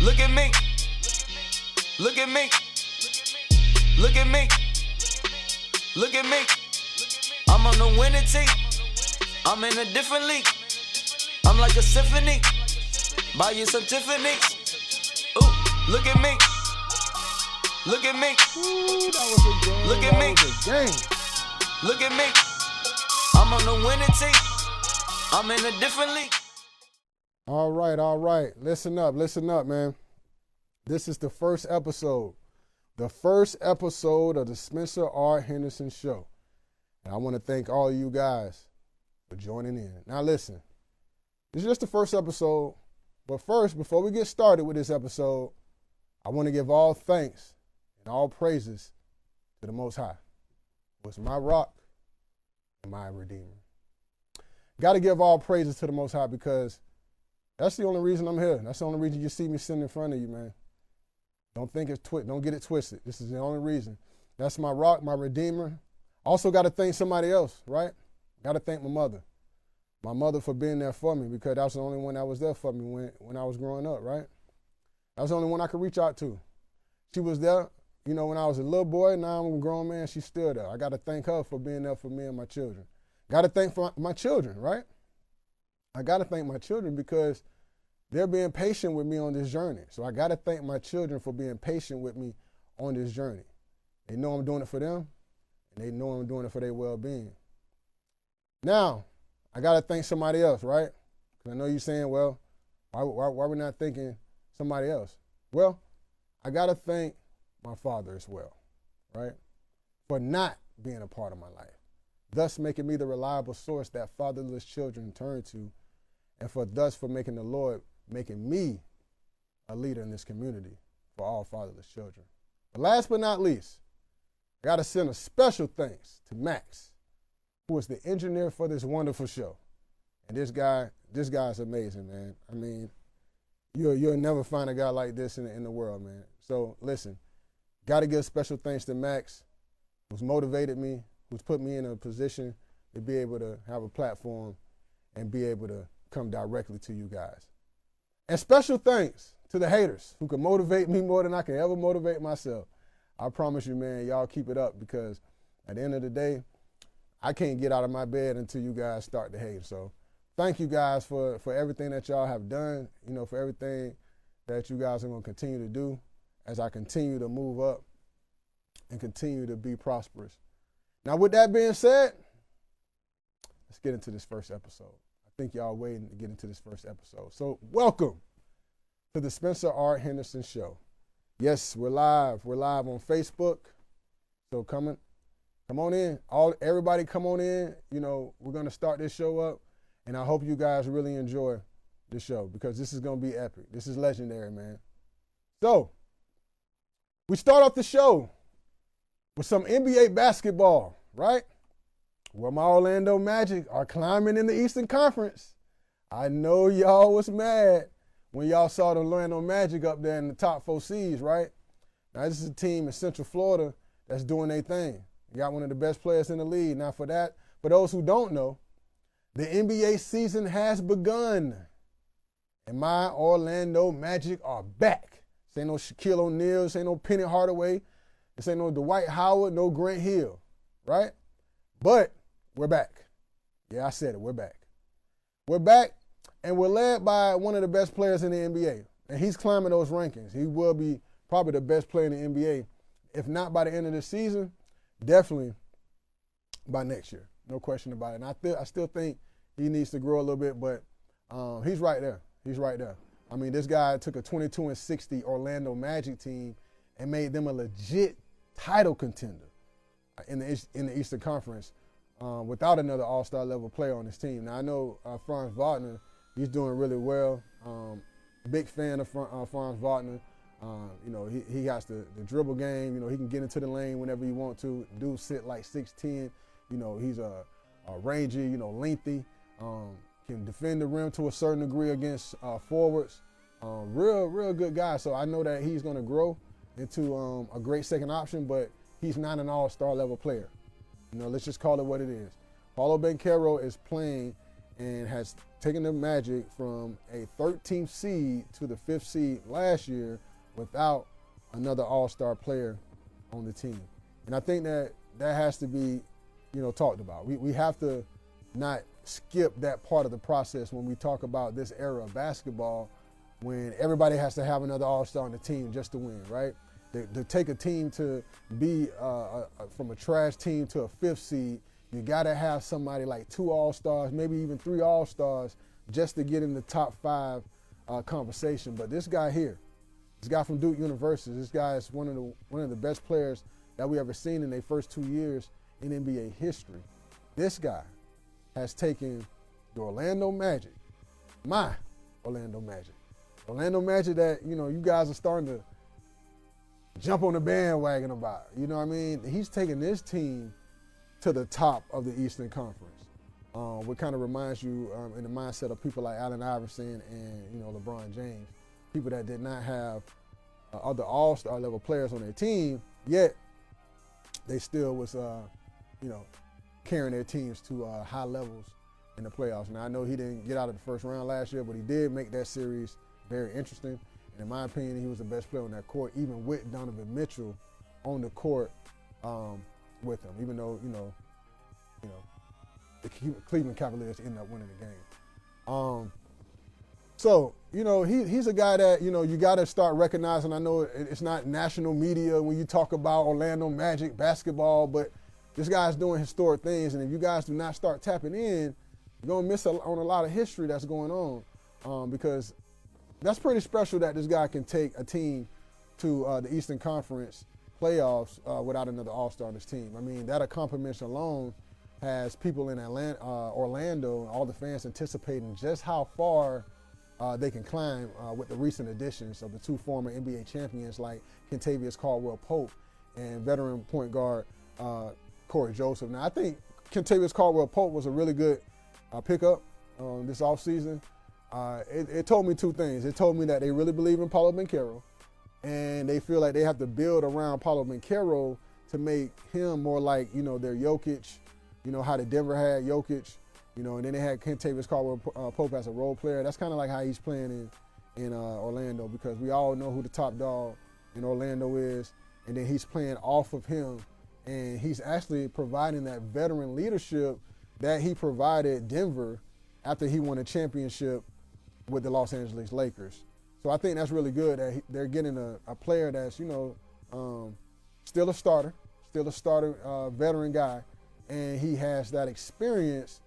Look at me. Look at me. Look at me. Look at me. I'm on the winning team. I'm in a different league. I'm like a symphony. Buy you some Tiffany's. Ooh, look at me. Look at me. Ooh, that was a game. Look at me. Look at me. I'm on the winning team. I'm in a different league. All right. Listen up, man. This is the first episode of the Spencer R. Henderson Show. And I want to thank all of you guys for joining in. Now listen, this is just the first episode, but first, before we get started with this episode, I want to give all thanks and all praises to the Most High, who is my rock and my redeemer. Got to give all praises to the Most High because that's the only reason I'm here. That's the only reason you see me sitting in front of you, man. Don't get it twisted. This is the only reason. That's my rock, my redeemer. Also got to thank somebody else, right? Got to thank my mother. My mother for being there for me because that was the only one that was there for me when I was growing up, right? That was the only one I could reach out to. She was there, when I was a little boy. Now I'm a grown man. She's still there. I got to thank her for being there for me and my children. Got to thank for my children, right? I got to thank my children because they're being patient with me on this journey. So I got to thank my children for being patient with me on this journey. They know I'm doing it for them, and they know I'm doing it for their well-being. Now, I got to thank somebody else, right? Because I know you're saying, well, why are we not thanking somebody else? Well, I got to thank my father as well, right? For not being a part of my life, thus making me the reliable source that fatherless children turn to, and for making the Lord making me a leader in this community for all fatherless children. But last but not least, I got to send a special thanks to Max, who is the engineer for this wonderful show. And this guy's amazing, man. I mean, you'll never find a guy like this in the world, man. So listen, got to give special thanks to Max, who's motivated me, who's put me in a position to be able to have a platform and be able to come directly to you guys. And special thanks to the haters who can motivate me more than I can ever motivate myself. I promise you, man, y'all keep it up because at the end of the day, I can't get out of my bed until you guys start to hate. So thank you guys for everything that y'all have done, for everything that you guys are going to continue to do as I continue to move up and continue to be prosperous. Now, with that being said, let's get into this first episode. I think y'all waiting to get into this first episode. So welcome to the Spencer R. Henderson Show. Yes, we're live. We're live on Facebook. So come on in. Everybody come on in. We're going to start this show up, and I hope you guys really enjoy the show because this is going to be epic. This is legendary, man. So we start off the show with some NBA basketball, right? Where my Orlando Magic are climbing in the Eastern Conference. I know y'all was mad when y'all saw the Orlando Magic up there in the top 4 seeds, right? Now, this is a team in Central Florida that's doing their thing. You got one of the best players in the league. Now, for those who don't know, the NBA season has begun. And my Orlando Magic are back. This ain't no Shaquille O'Neal. This ain't no Penny Hardaway. This ain't no Dwight Howard, no Grant Hill, right? But we're back. Yeah, I said it. We're back. We're back, and we're led by one of the best players in the NBA. And he's climbing those rankings. He will be probably the best player in the NBA. If not by the end of the season, definitely by next year. No question about it. And I still think he needs to grow a little bit, but he's right there. He's right there. I mean, this guy took a 22-60 Orlando Magic team and made them a legit title contender in the Eastern Conference without another all-star level player on his team. Now, I know Franz Wagner, he's doing really well. Big fan of Franz Wagner. He has the dribble game. He can get into the lane whenever he wants to. Dude sit like 6'10". He's a rangy, lengthy. Can defend the rim to a certain degree against forwards. Real good guy. So I know that he's going to grow into a great second option, but he's not an all-star level player. Let's just call it what it is. Paolo Banchero is playing and has taken the Magic from a 13th seed to the 5th seed last year without another all-star player on the team. And I think that has to be, talked about. We have to not skip that part of the process when we talk about this era of basketball, when everybody has to have another all-star on the team just to win, right? To take a team to be from a trash team to a 5th seed, you got to have somebody like 2 all-stars, maybe even 3 all-stars, just to get in the top 5 conversation. But this guy here, this guy from Duke University, this guy is one of the best players that we ever seen in their first 2 years in NBA history. This guy has taken the Orlando Magic, my Orlando Magic that, you guys are starting to jump on the bandwagon about. You know what I mean? He's taking this team to the top of the Eastern Conference. What kind of reminds you in the mindset of people like Allen Iverson and, LeBron James, people that did not have other all-star level players on their team, yet they still was, carrying their teams to high levels in the playoffs. Now, I know he didn't get out of the first round last year, but he did make that series very interesting. And in my opinion, he was the best player on that court, even with Donovan Mitchell on the court with him, even though, the Cleveland Cavaliers ended up winning the game. So, he's a guy that, you got to start recognizing. I know it's not national media when you talk about Orlando Magic basketball, but this guy's doing historic things. And if you guys do not start tapping in, you're going to miss on a lot of history that's going on because that's pretty special that this guy can take a team to the Eastern Conference playoffs without another all-star on his team. I mean, that accomplishment alone has people in Orlando, all the fans anticipating just how far they can climb with the recent additions of the 2 former NBA champions like Kentavious Caldwell-Pope and veteran point guard Corey Joseph. Now, I think Kentavious Caldwell-Pope was a really good pickup this offseason. It told me 2 things. It told me that they really believe in Paolo Banchero, and they feel like they have to build around Paolo Banchero to make him more like, their Jokic, how the Denver had Jokic, and then they had Kentavious Caldwell-Pope as a role player. That's kind of like how he's playing in Orlando, because we all know who the top dog in Orlando is, and then he's playing off of him, and he's actually providing that veteran leadership that he provided Denver after he won a championship with the Los Angeles Lakers. So I think that's really good that they're getting a player that's, still a starter veteran guy, and he has that experience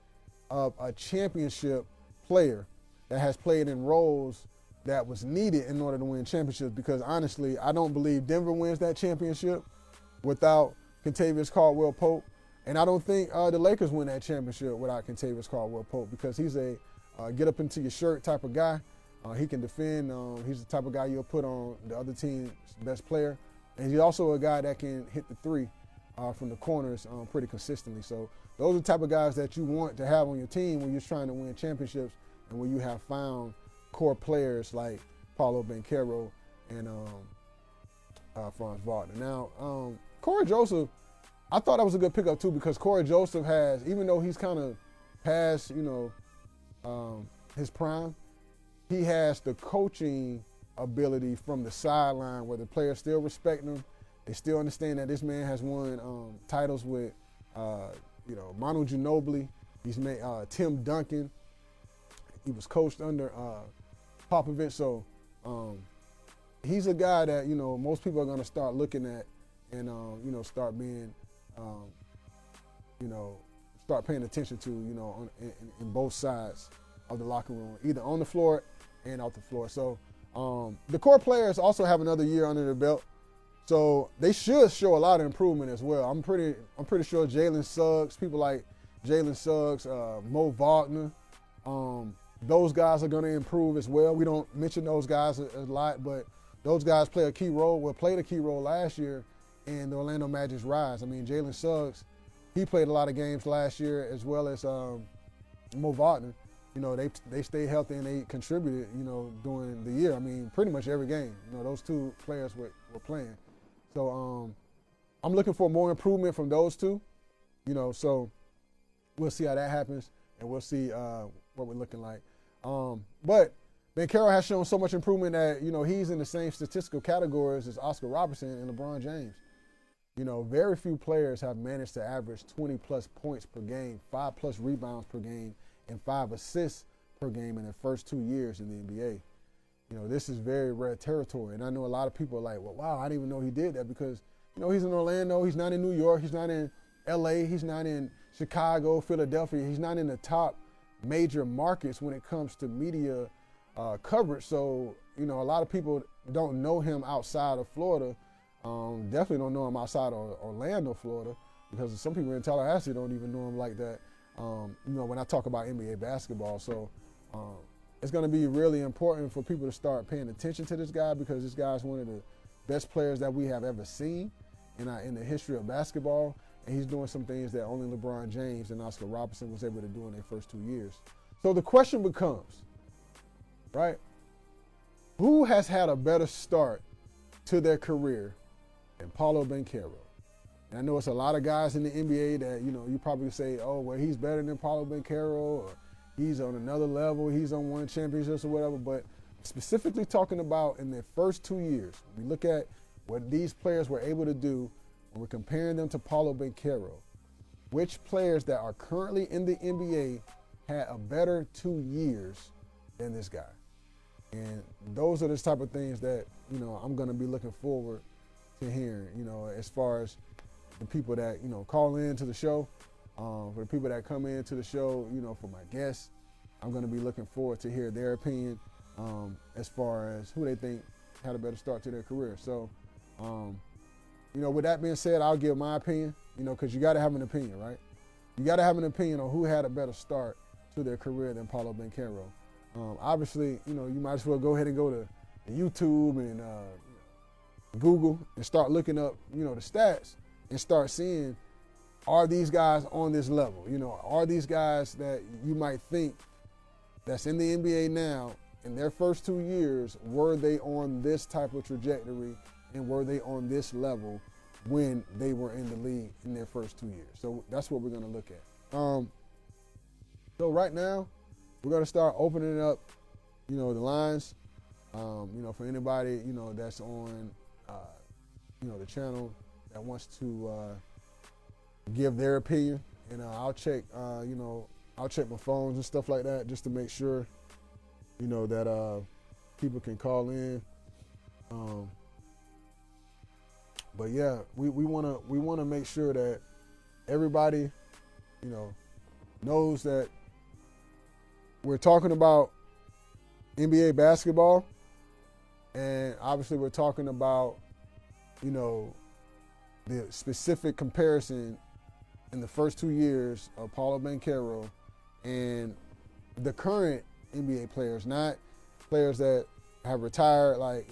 of a championship player that has played in roles that was needed in order to win championships, because honestly, I don't believe Denver wins that championship without Kentavious Caldwell-Pope, and I don't think the Lakers win that championship without Kentavious Caldwell-Pope, because he's a get up into your shirt type of guy. He can defend. He's the type of guy you'll put on the other team's best player, and he's also a guy that can hit the 3 from the corners pretty consistently. So those are the type of guys that you want to have on your team when you're trying to win championships, and when you have found core players like Paolo Banchero and Franz Wagner. Now, Corey Joseph, I thought that was a good pickup too, because Corey Joseph has, even though he's kind of past, his prime, he has the coaching ability from the sideline where the players still respect him. They still understand that this man has won titles with, Manu Ginobili. He's made Tim Duncan. He was coached under Popovich. So he's a guy that, most people are going to start looking at and, start being, start paying attention to, in both sides of the locker room, either on the floor and off the floor. So the core players also have another year under their belt, so they should show a lot of improvement as well. I'm pretty sure Jalen Suggs, people like Jalen Suggs, Mo Wagner, those guys are going to improve as well. We don't mention those guys a lot, but those guys play a key role. Well, played a key role last year in the Orlando Magic's rise. I mean, Jalen Suggs, he played a lot of games last year, as well as Mo Wagner. They stayed healthy and they contributed, during the year. I mean, pretty much every game. Those 2 players were playing. So I'm looking for more improvement from those 2. So we'll see how that happens. and we'll see what we're looking like. But Banchero has shown so much improvement that, he's in the same statistical categories as Oscar Robertson and LeBron James. Very few players have managed to average 20-plus points per game, 5-plus rebounds per game, and 5 assists per game in their first 2 years in the NBA. This is very rare territory. And I know a lot of people are like, well, wow, I didn't even know he did that because, he's in Orlando. He's not in New York. He's not in L.A. He's not in Chicago, Philadelphia. He's not in the top major markets when it comes to media coverage. So, a lot of people don't know him outside of Florida. Definitely don't know him outside of Orlando, Florida, because some people in Tallahassee don't even know him like that, when I talk about NBA basketball. So it's going to be really important for people to start paying attention to this guy because this guy is one of the best players that we have ever seen in the history of basketball, and he's doing some things that only LeBron James and Oscar Robertson was able to do in their first 2 years. So the question becomes, right, who has had a better start to their career than Paolo Banchero? And I know it's a lot of guys in the NBA that, you probably say, oh, well, he's better than Paolo Banchero, or he's on another level, he's on one championships or whatever, but specifically talking about in their first 2 years, we look at what these players were able to do, and we're comparing them to Paolo Banchero. Which players that are currently in the NBA had a better 2 years than this guy? And those are the type of things that, I'm going to be looking forward to hearing, as far as the people that, call in to the show, for the people that come into the show, for my guests, I'm going to be looking forward to hear their opinion as far as who they think had a better start to their career. So, with that being said, I'll give my opinion, because you got to have an opinion, right? You got to have an opinion on who had a better start to their career than Paolo Banchero. Obviously, you might as well go ahead and go to YouTube and Google and start looking up, the stats and start seeing, are these guys on this level? Are these guys that you might think that's in the NBA now, in their first 2 years, were they on this type of trajectory and were they on this level when they were in the league in their first 2 years? So that's what we're going to look at. So right now, we're going to start opening up, the lines, for anybody, that's on, the channel that wants to give their opinion. And I'll check, I'll check my phones and stuff like that just to make sure, that people can call in. But yeah, we want to make sure that everybody, knows that we're talking about NBA basketball, and obviously we're talking about, the specific comparison in the first 2 years of Paolo Banchero and the current NBA players, not players that have retired like,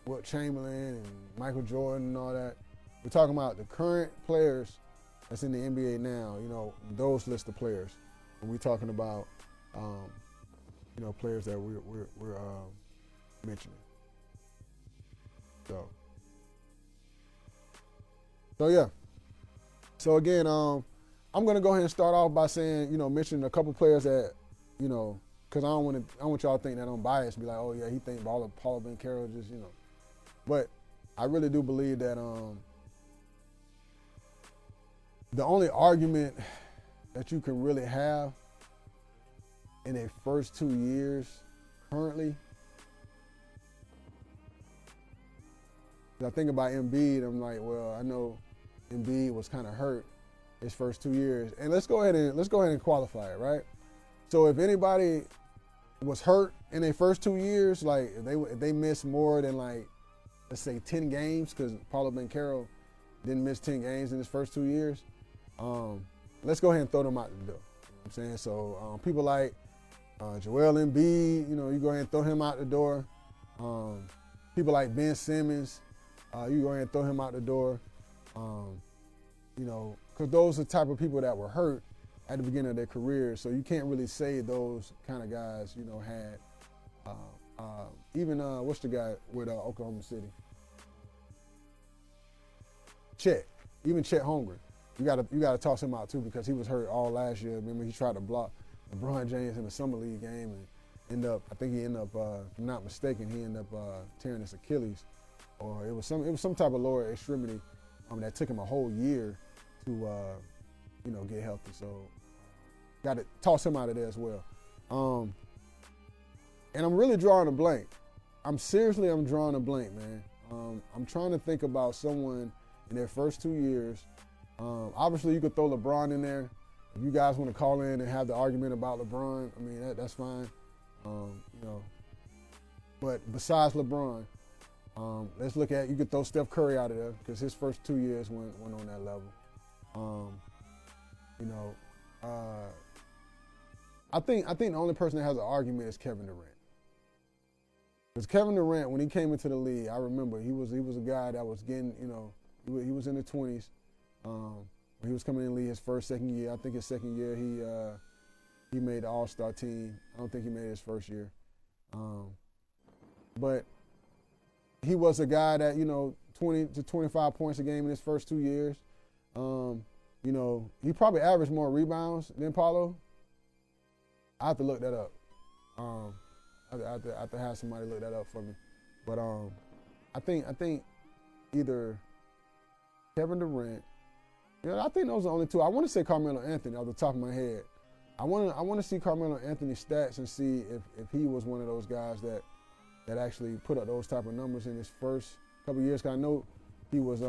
Wilt Chamberlain and Michael Jordan and all that. We're talking about the current players that's in the NBA now, those list of players. And we're talking about, players that we're mentioning. So yeah. So again, I'm going to go ahead and start off by saying, mentioning a couple players that, because I don't want y'all to think that I'm biased, be like, oh yeah, he think Paolo Banchero just, But I really do believe that the only argument that you can really have in their first 2 years currently, I think about Embiid, I'm like, well, I know Embiid was kind of hurt his first 2 years. And let's go ahead and qualify it, right? So if anybody was hurt in their first 2 years, like if they missed more than like, let's say 10 games, because Paolo Banchero didn't miss 10 games in his first 2 years, let's go ahead and throw them out the door. You know what I'm saying? So people like Joel Embiid, you go ahead and throw him out the door. People like Ben Simmons, you go ahead and throw him out the door. Because those are the type of people that were hurt at the beginning of their career. So you can't really say those kind of guys, had even what's the guy with Oklahoma City? Chet, even Chet Holmgren. you gotta toss him out too because he was hurt all last year. Remember, he tried to block LeBron James in the summer league game and I think he ended up, if I'm not mistaken, he ended up tearing his Achilles, or it was some type of lower extremity that took him a whole year to get healthy. So got to toss him out of there as well. And I'm really drawing a blank. I'm drawing a blank, man. I'm trying to think about someone in their first 2 years. Obviously, you could throw LeBron in there. If you guys want to call in and have the argument about LeBron, I mean, that's fine. But besides LeBron, let's look at, you could throw Steph Curry out of there because his first 2 years went on that level. I think the only person that has an argument is Kevin Durant. Because Kevin Durant, when he came into the league, I remember he was a guy that was getting, he was in the 20s. When he was coming in the league his second year. I think his second year he made the All-Star team. I don't think he made his first year. But he was a guy that, 20 to 25 points a game in his first 2 years. He probably averaged more rebounds than Paolo. I have to look that up. I have to have somebody look that up for me. But I think either Kevin Durant. I think those are the only two. I want to say Carmelo Anthony off the top of my head. I want to see Carmelo Anthony's stats and see if he was one of those guys that actually put up those type of numbers in his first couple of years. Cause I know he was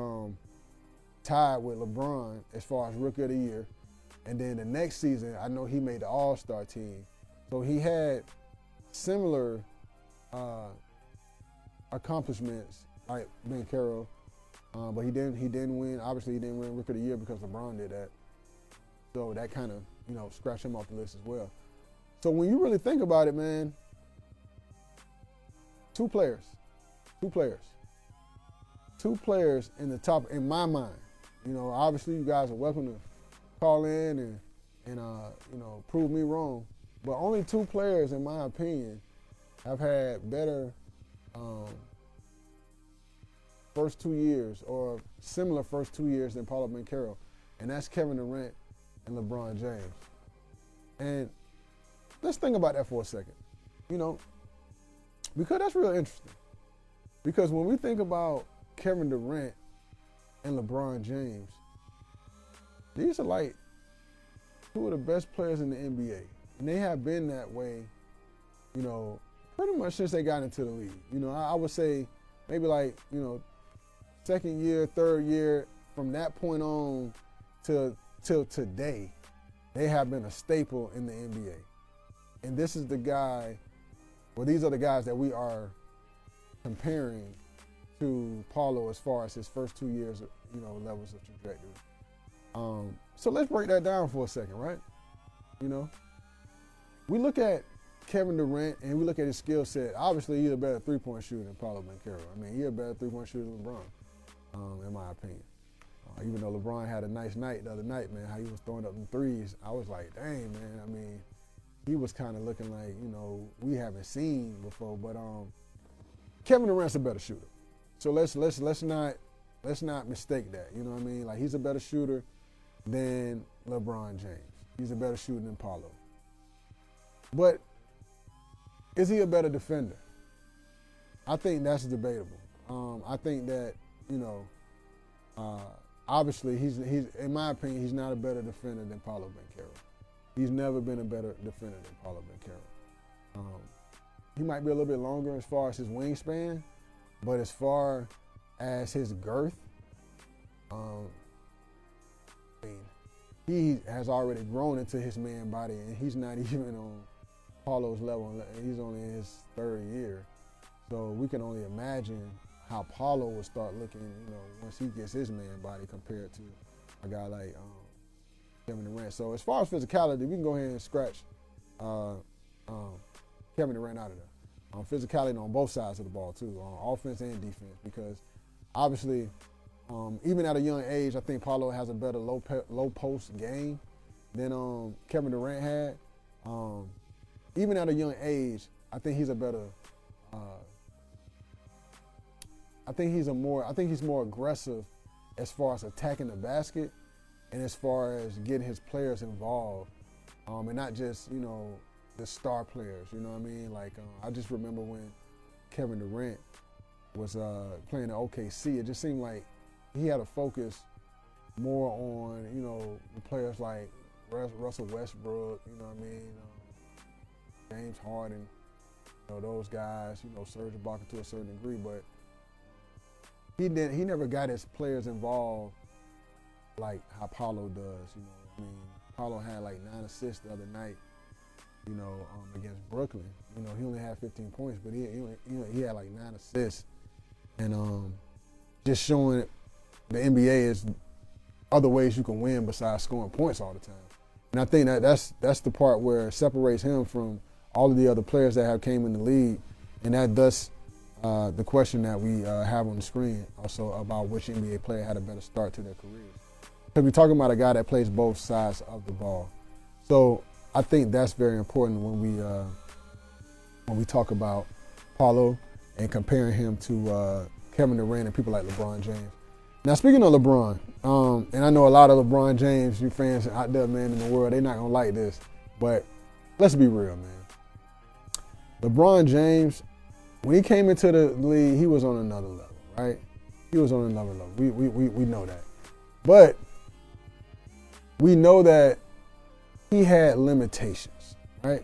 tied with LeBron as far as Rookie of the Year, and then the next season I know he made the All-Star team. So he had similar accomplishments like Banchero, but he didn't win. Obviously, he didn't win Rookie of the Year because LeBron did that. So that kind of scratched him off the list as well. So when you really think about it, man, two players in the top in my mind. Obviously you guys are welcome to call in and prove me wrong. But only two players, in my opinion, have had better first 2 years or similar first 2 years than Paolo Banchero, and that's Kevin Durant and LeBron James. And let's think about that for a second, because that's real interesting. Because when we think about Kevin Durant and LeBron James, these are like two of the best players in the NBA. And they have been that way, pretty much since they got into the league. I would say maybe second year, third year, from that point on till today, they have been a staple in the NBA. And this is the guy, these are the guys that we are comparing to Paolo as far as his first 2 years, levels of trajectory. So let's break that down for a second, right? We look at Kevin Durant and we look at his skill set. Obviously, he's a better three-point shooter than Paolo Banchero. I mean, he's a better three-point shooter than LeBron, in my opinion. Even though LeBron had a nice night the other night, man, how he was throwing up them threes, I was like, dang, man. I mean, he was kind of looking like, we haven't seen before. But Kevin Durant's a better shooter. So let's not mistake that. You know what I mean? Like, he's a better shooter than LeBron James. He's a better shooter than Paolo. But is he a better defender? I think that's debatable. I think that, obviously he's in my opinion, he's not a better defender than Paolo Banchero. He's never been a better defender than Paolo Banchero. He might be a little bit longer as far as his wingspan, but as far as his girth, he has already grown into his man body, and he's not even on Paulo's level. He's only in his third year. So we can only imagine how Paolo will start looking, once he gets his man body compared to a guy like Kevin Durant. So as far as physicality, we can go ahead and scratch Kevin Durant out of there. Physicality on both sides of the ball too, on offense and defense, because obviously, even at a young age, I think Paolo has a better low post game than Kevin Durant had. Even at a young age, I think he's a better. I think he's more aggressive as far as attacking the basket and as far as getting his players involved, and not just, the star players, you know what I mean? Like, I just remember when Kevin Durant was playing at OKC, it just seemed like he had a focus more on, the players like Russell Westbrook, you know what I mean? James Harden, those guys, Serge Ibaka to a certain degree, but he never got his players involved like how Paolo does, Paolo had like 9 assists the other night, against Brooklyn. He only had 15 points, but he had like 9 assists. And just showing the NBA is other ways you can win besides scoring points all the time. And I think that's the part where it separates him from all of the other players that have came in the league. And thus the question that we have on the screen also about which NBA player had a better start to their careers. Because we're talking about a guy that plays both sides of the ball. So I think that's very important when we talk about Paolo and comparing him to Kevin Durant and people like LeBron James. Now, speaking of LeBron, and I know a lot of LeBron James, you fans out there, man, in the world, they're not going to like this. But let's be real, man. LeBron James, when he came into the league, he was on another level, right? He was on another level. We know that. But we know that he had limitations, right?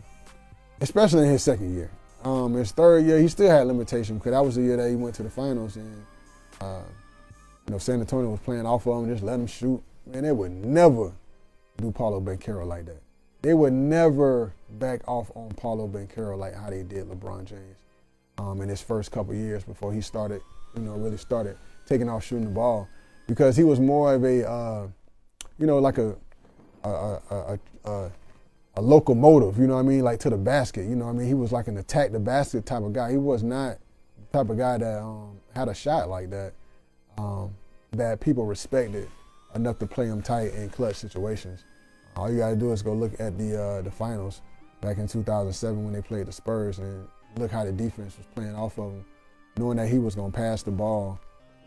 Especially in his second year. His third year, he still had limitations because that was the year that he went to the finals and, San Antonio was playing off of him, just let him shoot. Man, they would never do Paolo Banchero like that. They would never back off on Paolo Banchero like how they did LeBron James in his first couple of years before he started, really started taking off shooting the ball, because he was more of a, like a locomotive, like to the basket, he was like an attack the basket type of guy. He was not the type of guy that had a shot like that, that people respected enough to play him tight in clutch situations. All you gotta do is go look at the finals back in 2007 when they played the Spurs and look how the defense was playing off of him, knowing that he was gonna pass the ball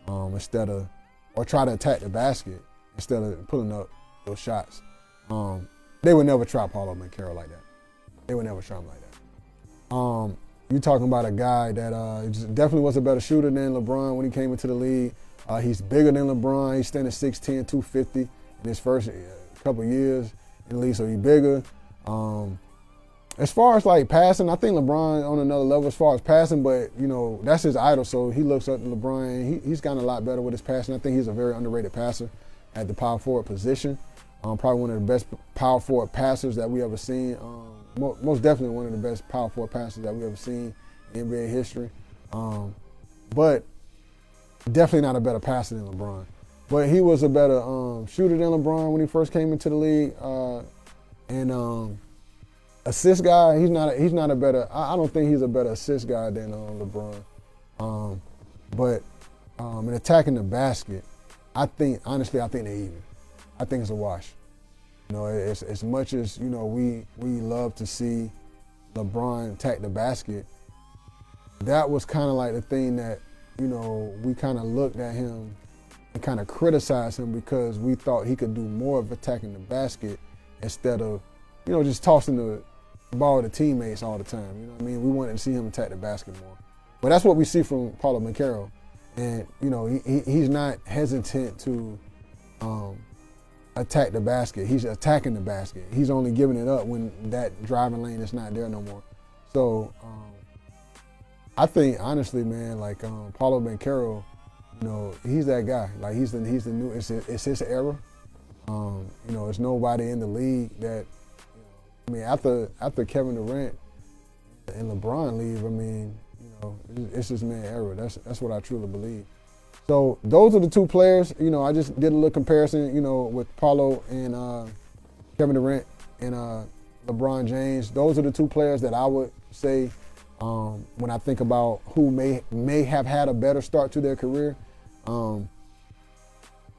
or try to attack the basket instead of pulling up those shots. They would never try Paolo Banchero like that. They would never try him like that. You're talking about a guy that definitely was a better shooter than LeBron when he came into the league. He's bigger than LeBron. He's standing 6'10", 250 in his first couple years in the league, so he's bigger. As far as like passing, I think LeBron on another level as far as passing, but that's his idol, so he looks up to LeBron. He's gotten a lot better with his passing. I think he's a very underrated passer at the power forward position. Probably one of the best power forward passers that we ever seen. Most definitely one of the best power forward passers that we ever seen in NBA history. But definitely not a better passer than LeBron. But he was a better shooter than LeBron when he first came into the league. And assist guy, he's not a better. I don't think he's a better assist guy than LeBron. But in attacking the basket, honestly, I think they're even. I think it's a wash. As much as we love to see LeBron attack the basket, that was kind of like the thing that we kind of looked at him and kind of criticized him because we thought he could do more of attacking the basket instead of just tossing the ball to teammates all the time. We wanted to see him attack the basket more. But that's what we see from Paolo Banchero, and he's not hesitant to attack the basket. He's attacking the basket. He's only giving it up when that driving lane is not there no more. So I think honestly, man, like Paolo Banchero, he's that guy. Like he's the new. It's his era. There's nobody in the league that. After Kevin Durant and LeBron leave, it's this man's era. That's what I truly believe. So those are the two players. I just did a little comparison, with Paolo and Kevin Durant and LeBron James. Those are the two players that I would say when I think about who may have had a better start to their career. I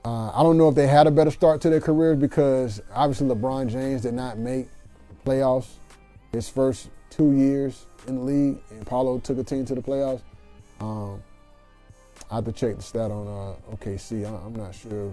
don't know if they had a better start to their careers because obviously LeBron James did not make playoffs his first 2 years in the league, and Paolo took a team to the playoffs. I have to check the stat on OKC. I'm not sure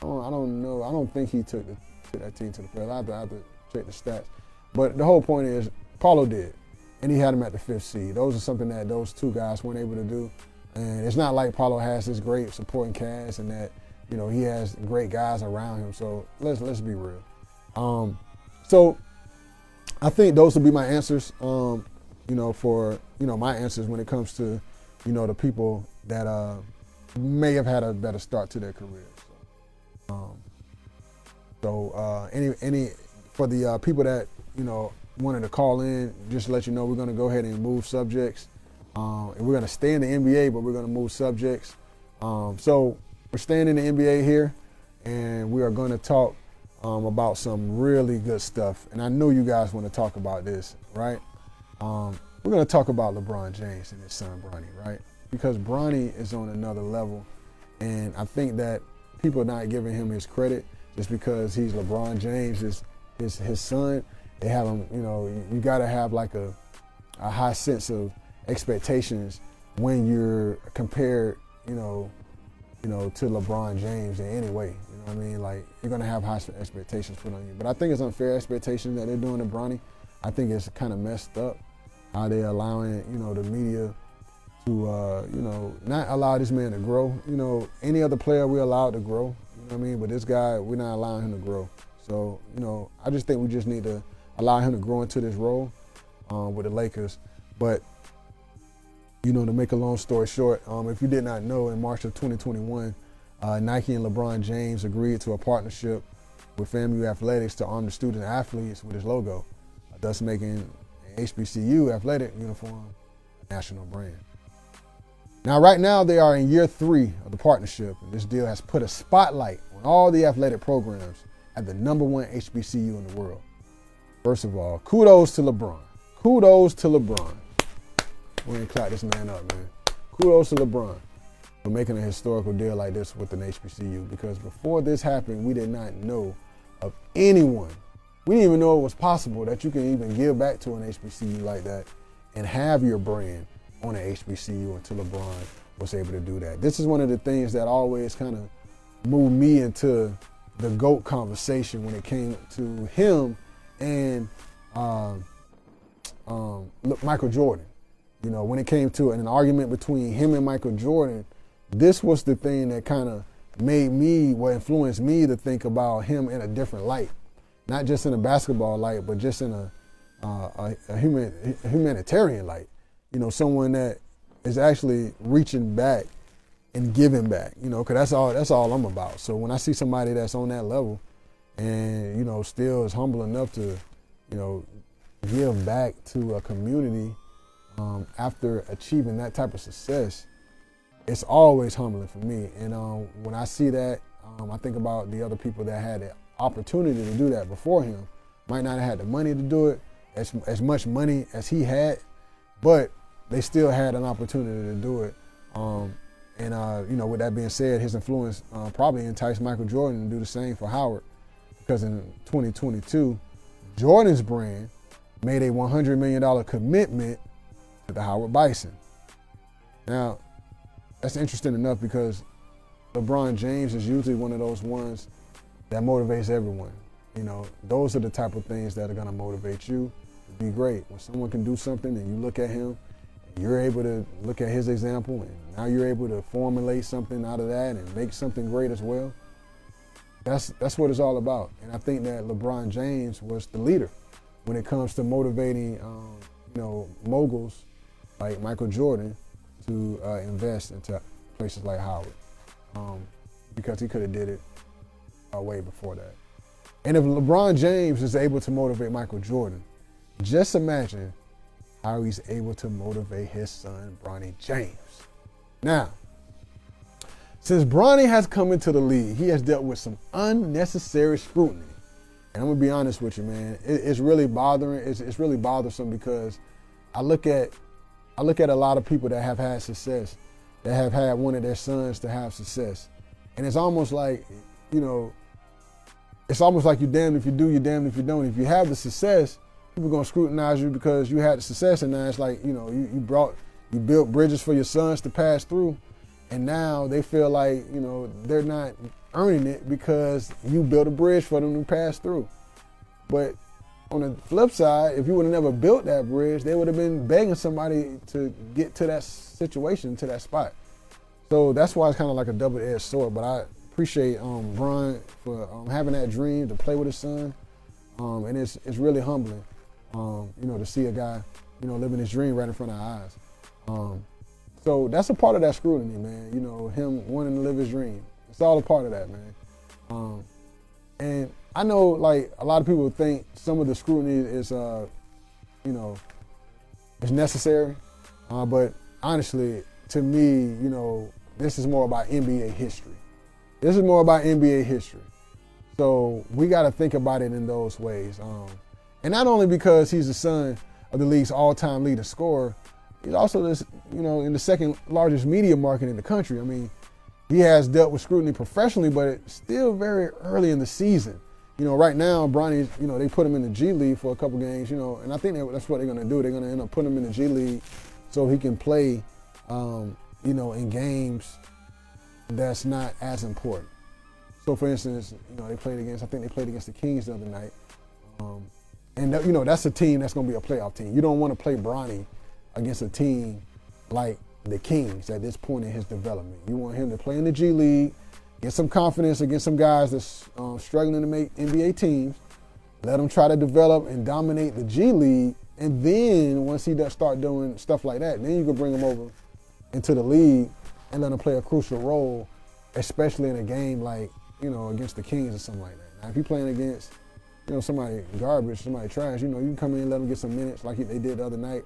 I don't know. I don't think he took that team to the playoffs. I have to check the stats. But the whole point is, Paolo did, and he had him at the 5th seed. Those are something that those two guys weren't able to do. And it's not like Paolo has this great supporting cast and that, you know, he has great guys around him. So let's be real. So I think those will be my answers, you know, for, you know, my answers when it comes to, you know, the people that may have had a better start to their careers. Any for the people that, you know, wanted to call in, just to let you know, we're going to go ahead and move subjects. And we're going to stay in the NBA, but we're going to move subjects. So we're staying in the NBA here, and we are going to talk about some really good stuff. And I know you guys want to talk about this, right? We're going to talk about LeBron James and his son, Bronny, right? Because Bronny is on another level, and I think that people are not giving him his credit just because he's LeBron James, his son. They have him, you know, you got to have like a high sense of expectations when you're compared, you know, to LeBron James in any way. You know what I mean? Like, you're going to have high expectations put on you. But I think it's unfair expectations that they're doing to Bronny. I think it's kind of messed up how they're allowing, you know, the media to, you know, not allow this man to grow. You know, any other player we're allowed to grow. You know what I mean? But this guy, we're not allowing him to grow. So, you know, I just think we just need to allow him to grow into this role with the Lakers. But, you know, to make a long story short, if you did not know, in March of 2021, Nike and LeBron James agreed to a partnership with FAMU Athletics to arm the student athletes with his logo, thus making an HBCU athletic uniform a national brand. Now, right now, they are in year 3 of the partnership, and this deal has put a spotlight on all the athletic programs at the #1 HBCU in the world. First of all, kudos to LeBron. Kudos to LeBron. We're going to clap this man up, man. Kudos to LeBron for making a historical deal like this with an HBCU, because before this happened, we did not know of anyone. We didn't even know it was possible that you can even give back to an HBCU like that and have your brand on an HBCU until LeBron was able to do that. This is one of the things that always kind of moved me into the GOAT conversation when it came to him and Michael Jordan. You know, when it came to an argument between him and Michael Jordan, this was the thing that kind of made me, what influenced me to think about him in a different light. Not just in a basketball light, but just in a humanitarian light. You know, someone that is actually reaching back and giving back, you know, because that's all I'm about. So when I see somebody that's on that level and, you know, still is humble enough to, you know, give back to a community after achieving that type of success, it's always humbling for me. And when I see that, I think about the other people that had the opportunity to do that before him. Might not have had the money to do it, as much money as he had, but they still had an opportunity to do it. You know, with that being said, his influence probably enticed Michael Jordan to do the same for Howard, because in 2022, Jordan's brand made a $100 million commitment to the Howard Bison. Now, that's interesting enough because LeBron James is usually one of those ones that motivates everyone. You know, those are the type of things that are going to motivate you to be great. When someone can do something and you look at him, and you're able to look at his example, and now you're able to formulate something out of that and make something great as well. That's what it's all about. And I think that LeBron James was the leader when it comes to motivating, you know, moguls like Michael Jordan to invest into places like Howard, because he could have did it way before that. And if LeBron James is able to motivate Michael Jordan, just imagine how he's able to motivate his son, Bronny James. Now, since Bronny has come into the league, he has dealt with some unnecessary scrutiny. And I'm gonna be honest with you, man. It's really bothering. It's really bothersome because I look at a lot of people that have had success, that have had one of their sons to have success, and it's almost like, you know, it's almost like you're damned if you do, you're damned if you don't. If you have the success, people are gonna scrutinize you because you had the success, and now it's like, you know, you built bridges for your sons to pass through, and now they feel like, you know, they're not earning it because you built a bridge for them to pass through. But on the flip side, if you would have never built that bridge, they would have been begging somebody to get to that situation, to that spot. So that's why it's kind of like a double-edged sword. But I appreciate Bron for having that dream to play with his son. And it's really humbling, to see a guy, living his dream right in front of our eyes. So that's a part of that scrutiny, man. Him wanting to live his dream. It's all a part of that, man. And I know, like, a lot of people think some of the scrutiny is, is necessary. But honestly, to me, this is more about NBA history. This is more about NBA history. So we got to think about it in those ways. And not only because he's the son of the league's all-time leading scorer, he's also this, in the second largest media market in the country. I mean, he has dealt with scrutiny professionally, but it's still very early in the season. Right now, Bronny, they put him in the G League for a couple games, and I think that's what they're going to do. They're going to end up putting him in the G League so he can play, in games that's not as important. So, for instance, I think they played against the Kings the other night. And, that's a team that's going to be a playoff team. You don't want to play Bronny against a team like the Kings at this point in his development. You want him to play in the G League, get some confidence against some guys that's struggling to make NBA teams, let him try to develop and dominate the G League, and then once he does start doing stuff like that, then you can bring him over into the league and let him play a crucial role, especially in a game like, against the Kings or something like that. Now, if you're playing against, somebody garbage, somebody trash, you can come in and let him get some minutes like they did the other night,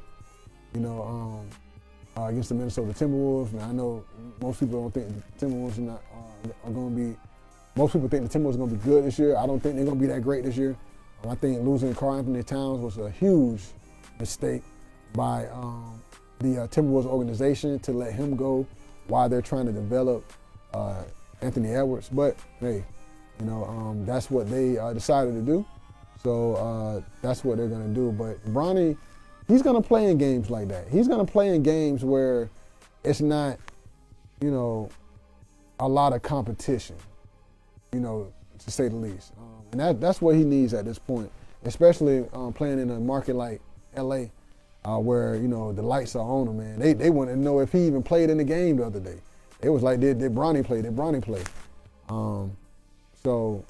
against the Minnesota Timberwolves. Now, I know most people don't think the Timberwolves are going to be, most people think the Timberwolves are going to be good this year. I don't think they're going to be that great this year. I think losing Karl-Anthony Towns was a huge mistake by the Timberwolves organization to let him go while they're trying to develop Anthony Edwards. But, hey, that's what they decided to do. So that's what they're going to do. But Bronny, he's going to play in games like that. He's going to play in games where it's not, a lot of competition, to say the least. And that's what he needs at this point, especially playing in a market like L.A., where, the lights are on him, man. They wanted to know if he even played in the game the other day. It was like, did Bronny play? Did Bronny play? So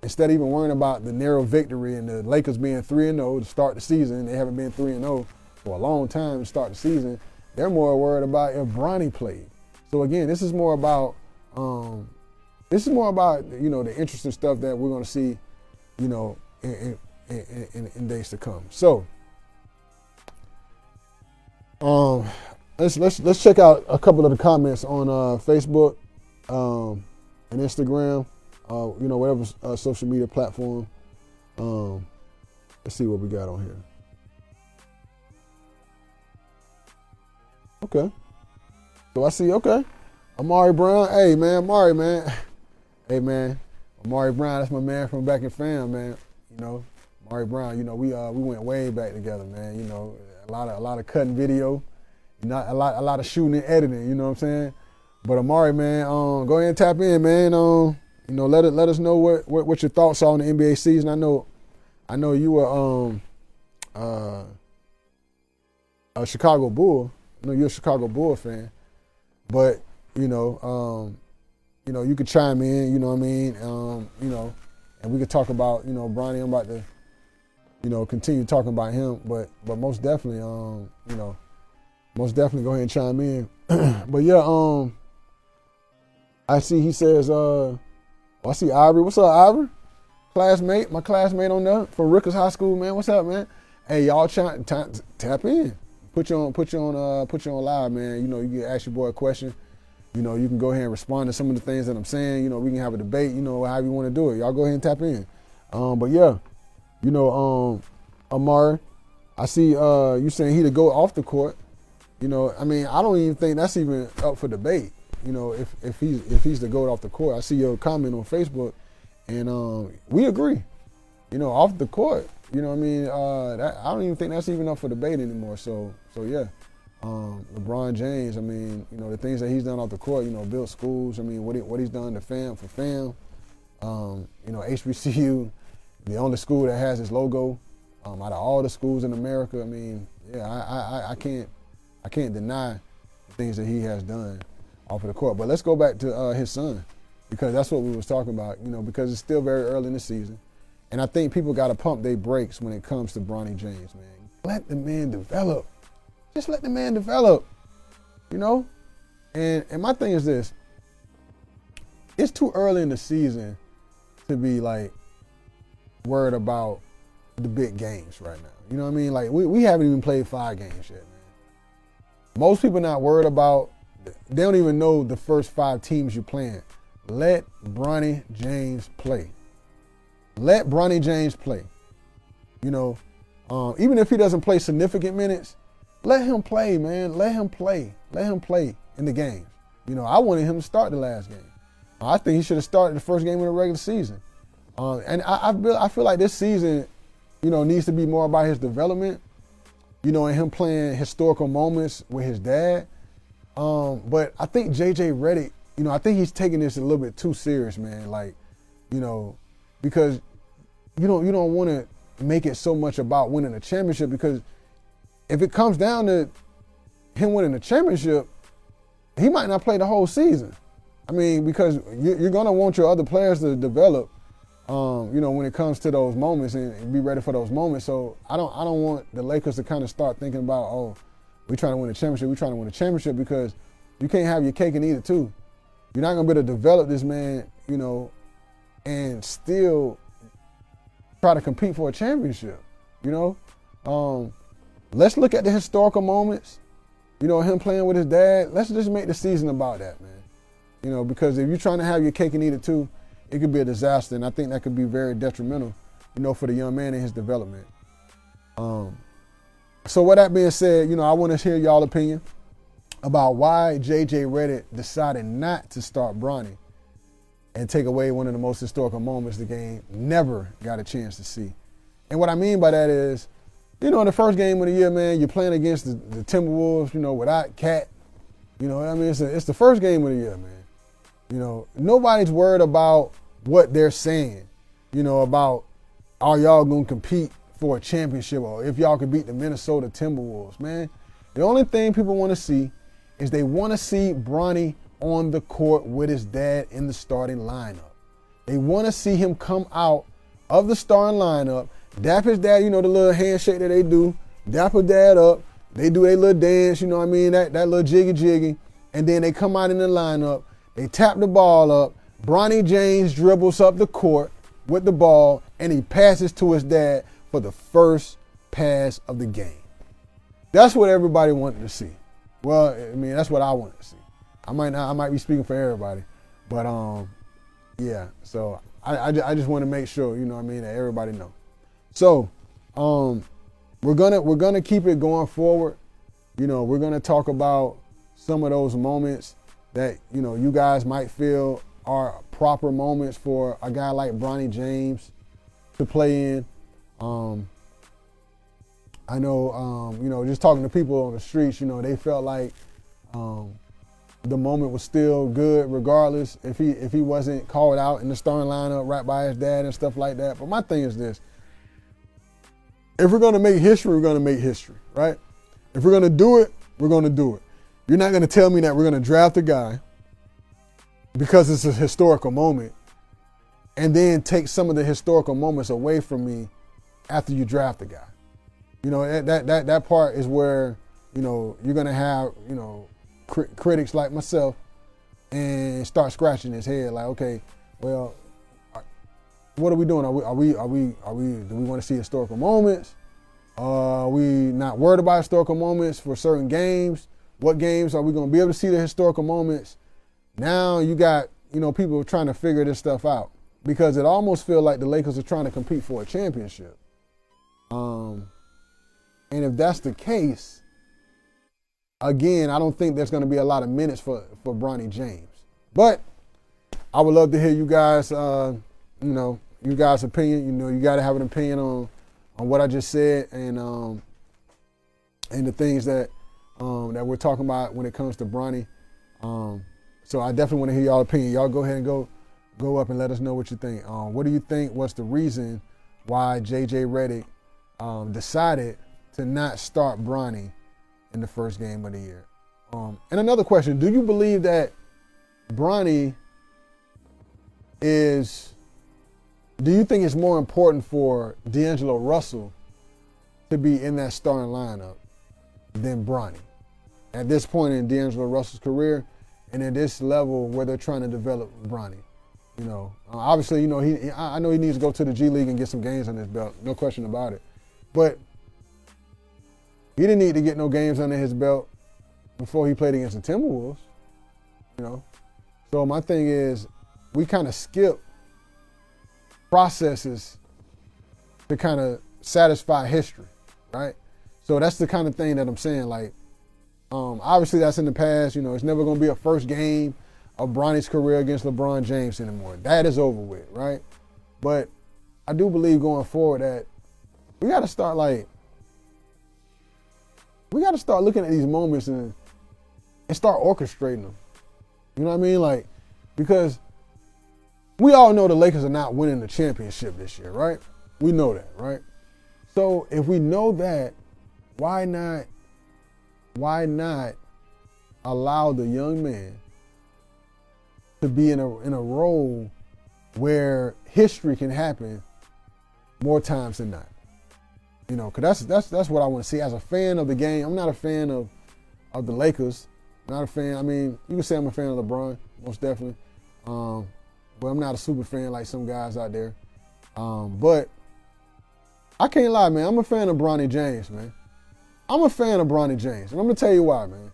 instead of even worrying about the narrow victory and the Lakers being 3-0 to start the season, they haven't been 3-0 for a long time to start the season, they're more worried about if Bronny played. So again, this is more about the interesting stuff that we're going to see, in days to come. So let's check out a couple of the comments on Facebook and Instagram, whatever social media platform. Let's see what we got on here. Okay. So I see, Amari Brown. Hey, man, Amari, man. Hey, man. Amari Brown, that's my man from back in fam, man. Amari Brown, we went way back together, man. A lot of cutting video, a lot of shooting and editing, you know what I'm saying? But Amari, man, go ahead and tap in, man. Let us know what your thoughts are on the NBA season. I know you were a Chicago Bull. I know you're a Chicago Bull fan, but you could chime in. You know what I mean? And we could talk about Bronny. I'm about to continue talking about him, but most definitely go ahead and chime in. But yeah, I see he says I see Ivory. What's up, Ivory? My classmate on there from Rickers High School, man. What's up, man? Hey, y'all tap in. Put you on live, man. You can ask your boy a question. You can go ahead and respond to some of the things that I'm saying. We can have a debate, however you want to do it. Y'all go ahead and tap in. But yeah, Amari, I see you saying he to go off the court. I don't even think that's even up for debate. If he's to go off the court. I see your comment on Facebook, and we agree. Off the court. I don't even think that's even up for debate anymore. So yeah, LeBron James, I mean, the things that he's done off the court, built schools. I mean, what he's done to fam. HBCU, the only school that has his logo out of all the schools in America. I mean, yeah, I can't deny the things that he has done off of the court. But let's go back to his son, because that's what we was talking about, because it's still very early in the season. And I think people got to pump their brakes when it comes to Bronny James, man. Let the man develop. Just let the man develop, And my thing is this. It's too early in the season to be, like, worried about the big games right now. You know what I mean? Like, we haven't even played 5 games yet, man. Most people not worried about, they don't even know the first 5 teams you're playing. Let Bronny James play. Let Bronny James play. Even if he doesn't play significant minutes, let him play, man. Let him play. Let him play in the games. I wanted him to start the last game. I think he should have started the first game of the regular season. And I feel like this season, needs to be more about his development, and him playing historical moments with his dad. But I think J.J. Redick, I think he's taking this a little bit too serious, man. Like, because you don't want to make it so much about winning a championship, because if it comes down to him winning a championship, he might not play the whole season. I mean, because you're going to want your other players to develop, when it comes to those moments and be ready for those moments. So I don't want the Lakers to kind of start thinking about, we're trying to win a championship, because you can't have your cake and eat it too. You're not going to be able to develop this man, and still try to compete for a championship, Let's look at the historical moments, him playing with his dad. Let's just make the season about that, man. Because if you're trying to have your cake and eat it too, it could be a disaster, and I think that could be very detrimental, for the young man and his development. So with that being said, I want to hear y'all opinion about why J.J. Redick decided not to start Bronny and take away one of the most historical moments the game never got a chance to see. And what I mean by that is, in the first game of the year, man, you're playing against the Timberwolves, without Cat. It's the first game of the year, man. Nobody's worried about what they're saying, about are y'all going to compete for a championship or if y'all could beat the Minnesota Timberwolves, man. The only thing people want to see is they want to see Bronny on the court with his dad in the starting lineup. They want to see him come out of the starting lineup, dap his dad, the little handshake that they do, dap his dad up, they do their little dance, that little jiggy, and then they come out in the lineup, they tap the ball up, Bronny James dribbles up the court with the ball, and he passes to his dad for the first pass of the game. That's what everybody wanted to see. Well, that's what I wanted to see. I might be speaking for everybody, but yeah. So I just want to make sure, that everybody know. So we're gonna keep it going forward. We're gonna talk about some of those moments that you guys might feel are proper moments for a guy like Bronny James to play in. I know, just talking to people on the streets, they felt like the moment was still good regardless if he wasn't called out in the starting lineup right by his dad and stuff like that. But my thing is this. If we're going to make history, we're going to make history, right? If we're going to do it, we're going to do it. You're not going to tell me that we're going to draft a guy because it's a historical moment and then take some of the historical moments away from me after you draft a guy. That part is where, you're going to have, critics like myself and start scratching his head like, okay, well, what are we doing? Do we want to see historical moments? Are we not worried about historical moments for certain games? What games are we going to be able to see the historical moments? Now you got, people trying to figure this stuff out because it almost feels like the Lakers are trying to compete for a championship. And if that's the case, again, I don't think there's going to be a lot of minutes for Bronny James. But I would love to hear you guys, you guys' opinion. You got to have an opinion on what I just said and the things that that we're talking about when it comes to Bronny. So I definitely want to hear y'all opinion. Y'all go ahead and go up and let us know what you think. What do you think was the reason why J.J. Redick decided to not start Bronny in the first game of the year? And another question, do you believe that Bronny do you think it's more important for D'Angelo Russell to be in that starting lineup than Bronny at this point in D'Angelo Russell's career and at this level where they're trying to develop Bronny? Obviously, I know he needs to go to the G League and get some games on his belt, no question about it. But he didn't need to get no games under his belt before he played against the Timberwolves, So my thing is, we kind of skip processes to kind of satisfy history, right? So that's the kind of thing that I'm saying. Like, obviously that's in the past. It's never going to be a first game of Bronny's career against LeBron James anymore. That is over with, right? But I do believe going forward that we got to start looking at these moments and start orchestrating them. You know what I mean? Like, because we all know the Lakers are not winning the championship this year, right? We know that, right? So if we know that, why not allow the young man to be in a role where history can happen more times than not? Because that's what I want to see as a fan of the game. I'm not a fan of the Lakers. I'm not a fan. I mean, you can say I'm a fan of LeBron, most definitely. But I'm not a super fan like some guys out there. But I can't lie, man. I'm a fan of Bronny James, man. I'm a fan of Bronny James. And I'm going to tell you why, man.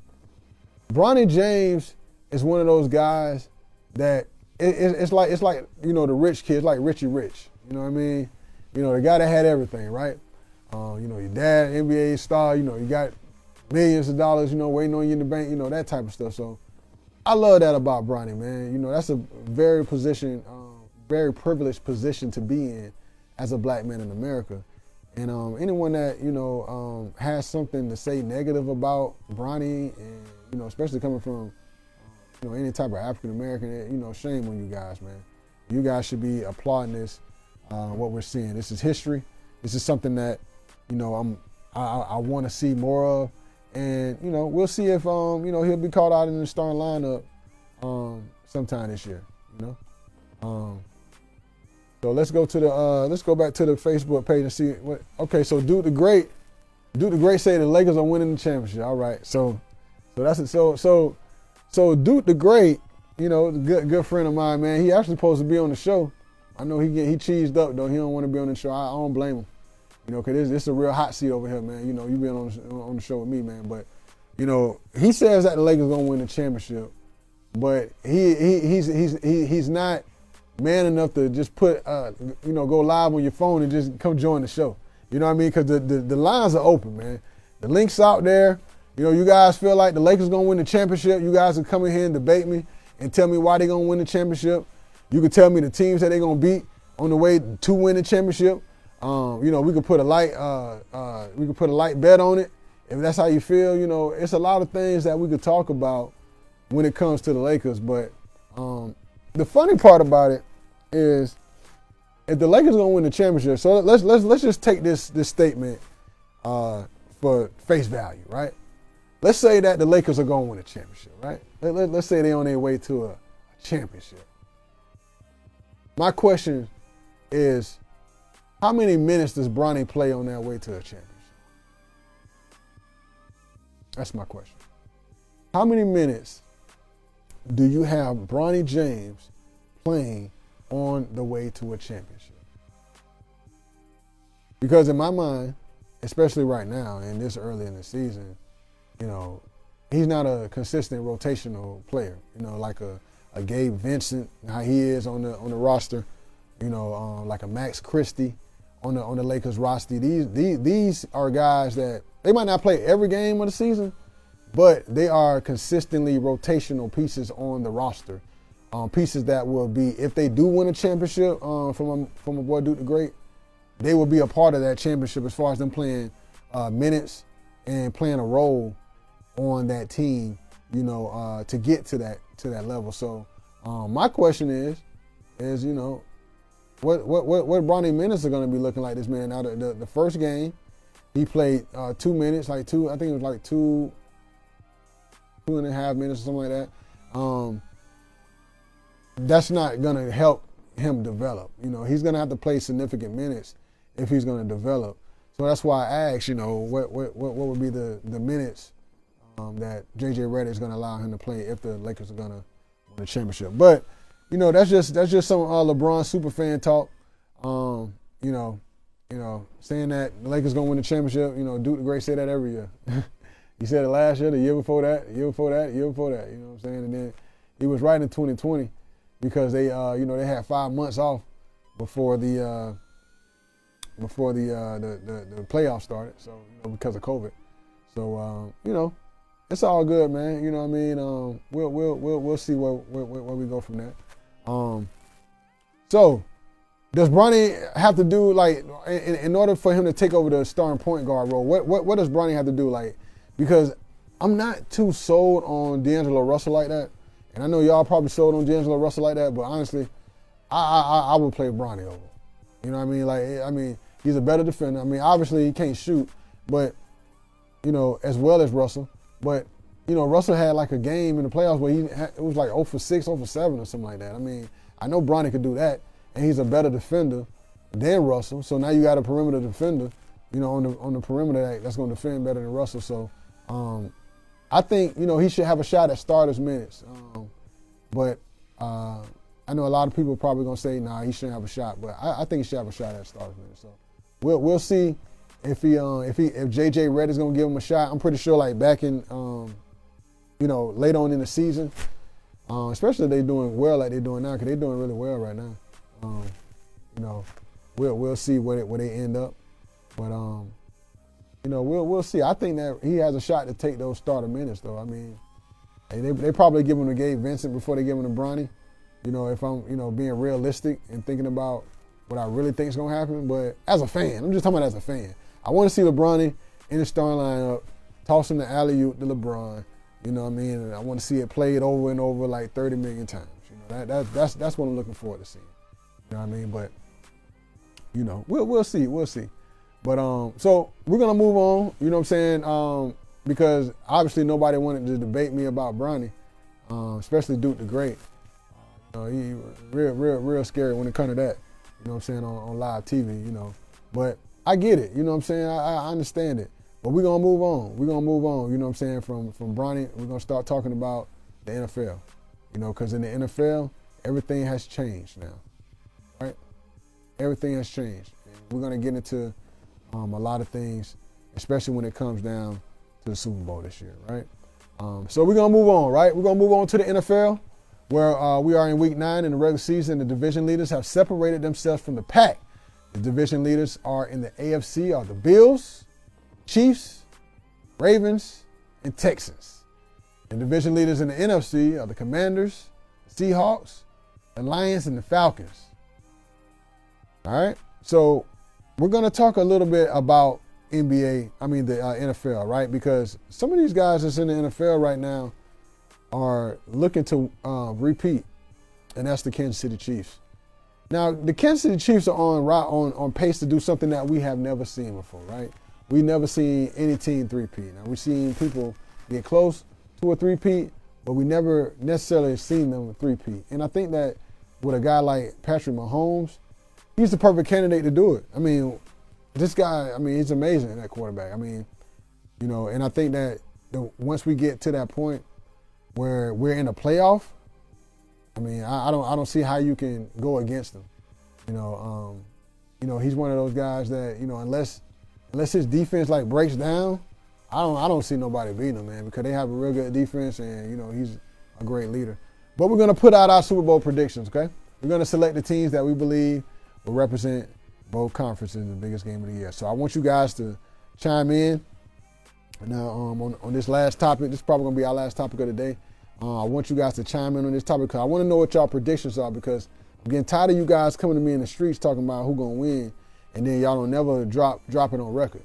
Bronny James is one of those guys that it's like the rich kids, like Richie Rich. You know what I mean? The guy that had everything, right? Your dad, NBA star, you got millions of dollars, waiting on you in the bank, that type of stuff. So I love that about Bronny, man. That's a very privileged position to be in as a black man in America. And anyone that, has something to say negative about Bronny, and, especially coming from, any type of African American, shame on you guys, man. You guys should be applauding this, what we're seeing. This is history. This is something that, I want to see more of. And, we'll see if, he'll be called out in the starting lineup sometime this year, So let's go back to the Facebook page and see what. Okay, so Duke the Great say the Lakers are winning the championship. All right, so that's it. So Duke the Great, good friend of mine, man. He actually supposed to be on the show. I know he cheesed up though. He don't want to be on the show. I don't blame him. Because this is a real hot seat over here, man. You been on the show with me, man. But, he says that the Lakers gonna win the championship, but he's not man enough to just put go live on your phone and just come join the show. You know what I mean? Because the lines are open, man. The link's out there. You guys feel like the Lakers gonna win the championship. You guys can come in here and debate me and tell me why they gonna win the championship. You can tell me the teams that they gonna beat on the way to win the championship. We could put a light bet on it if that's how you feel. It's a lot of things that we could talk about when it comes to the Lakers. But the funny part about it is, if the Lakers gonna win the championship, so let's just take this statement for face value, right? Let's say that the Lakers are gonna win a championship, right? Let's say they're on their way to a championship. My question is, how many minutes does Bronny play on that way to a championship? That's my question. How many minutes do you have Bronny James playing on the way to a championship? Because in my mind, especially right now and this early in the season, he's not a consistent rotational player, like a Gabe Vincent, how he is on the roster, like a Max Christie on the Lakers roster. These are guys that they might not play every game of the season, but they are consistently rotational pieces on the roster. Pieces that will be, if they do win a championship from a boy Duke the Great, they will be a part of that championship as far as them playing minutes and playing a role on that team, to get to that level. So my question is, what Bronny minutes are going to be looking like this man? Now the first game, he played 2 minutes, I think it was like 2.5 minutes or something like that. That's not going to help him develop. He's going to have to play significant minutes if he's going to develop. So that's why I asked, what would be the minutes that J.J. Redick is going to allow him to play if the Lakers are going to win the championship. But that's just some LeBron superfan talk. Saying that the Lakers going to win the championship. Duke the Great say that every year. He said it last year, the year before that, the year before that, the year before that. You know what I'm saying? And then he was right in 2020 because they they had 5 months off before the playoffs started. So because of COVID. So it's all good, man. You know what I mean? We'll see where we go from there. So does Bronny have to do, like, in order for him to take over the starting point guard role? What does Bronny have to do, like? Because I'm not too sold on D'Angelo Russell like that, and I know y'all probably sold on D'Angelo Russell like that. But honestly, I would play Bronny over. You know what I mean? He's a better defender. I mean, obviously he can't shoot, but as well as Russell. But Russell had like a game in the playoffs where it was like 0 for 6, 0 for 7 or something like that. I mean, I know Bronny could do that, and he's a better defender than Russell. So now you got a perimeter defender, on the perimeter that's going to defend better than Russell. So I think he should have a shot at starters minutes. But I know a lot of people are probably going to say, nah, he shouldn't have a shot. But I think he should have a shot at starters minutes. So we'll see if J.J. Redick is going to give him a shot. I'm pretty sure like back in late on in the season, especially if they're doing well like they're doing now, because they're doing really well right now. We'll see where they end up, but we'll see. I think that he has a shot to take those starter minutes, though. I mean, they probably give him to Gabe Vincent before they give him to Bronny. If I'm being realistic and thinking about what I really think is gonna happen. But as a fan, I'm just talking about as a fan. I want to see LeBron in the starting lineup, tossing the alley-oop to LeBron. You know what I mean? And I want to see it played over and over like 30 million times. That's what I'm looking forward to seeing. You know what I mean? But we'll see. But so we're gonna move on. You know what I'm saying? Because obviously nobody wanted to debate me about Bronny, especially Duke the Great. He real scary when it comes to that. You know what I'm saying, on live TV. But I get it. You know what I'm saying? I understand it. But we're gonna move on. You know what I'm saying? From Bronny, we're gonna start talking about the NFL. Because in the NFL, everything has changed now. Right? Everything has changed. And we're gonna get into a lot of things, especially when it comes down to the Super Bowl this year, right? So we're gonna move on, right? We're gonna move on to the NFL, where we are in Week 9 in the regular season. The division leaders have separated themselves from the pack. The division leaders are in the AFC are the Bills, Chiefs, Ravens, and Texans. And division leaders in the NFC are the Commanders, the Seahawks, the Lions, and the Falcons. All right? So we're going to talk a little bit about the NFL, right? Because some of these guys that's in the NFL right now are looking to repeat, and that's the Kansas City Chiefs. Now, the Kansas City Chiefs are on pace to do something that we have never seen before, right? We've never seen any team three-peat. Now, we've seen people get close to a three-peat, but we never necessarily seen them three-peat. And I think that with a guy like Patrick Mahomes, he's the perfect candidate to do it. I mean, this guy, he's amazing at quarterback. And I think that once we get to that point where we're in a playoff, I don't see how you can go against him. He's one of those guys that, unless his defense like breaks down, I don't see nobody beating him, man, because they have a real good defense and, he's a great leader. But we're going to put out our Super Bowl predictions, okay? We're going to select the teams that we believe will represent both conferences in the biggest game of the year. So I want you guys to chime in. Now, on this last topic, this is probably going to be our last topic of the day. I want you guys to chime in on this topic because I want to know what y'all predictions are, because I'm getting tired of you guys coming to me in the streets talking about who's going to win, and then y'all don't never drop it on record.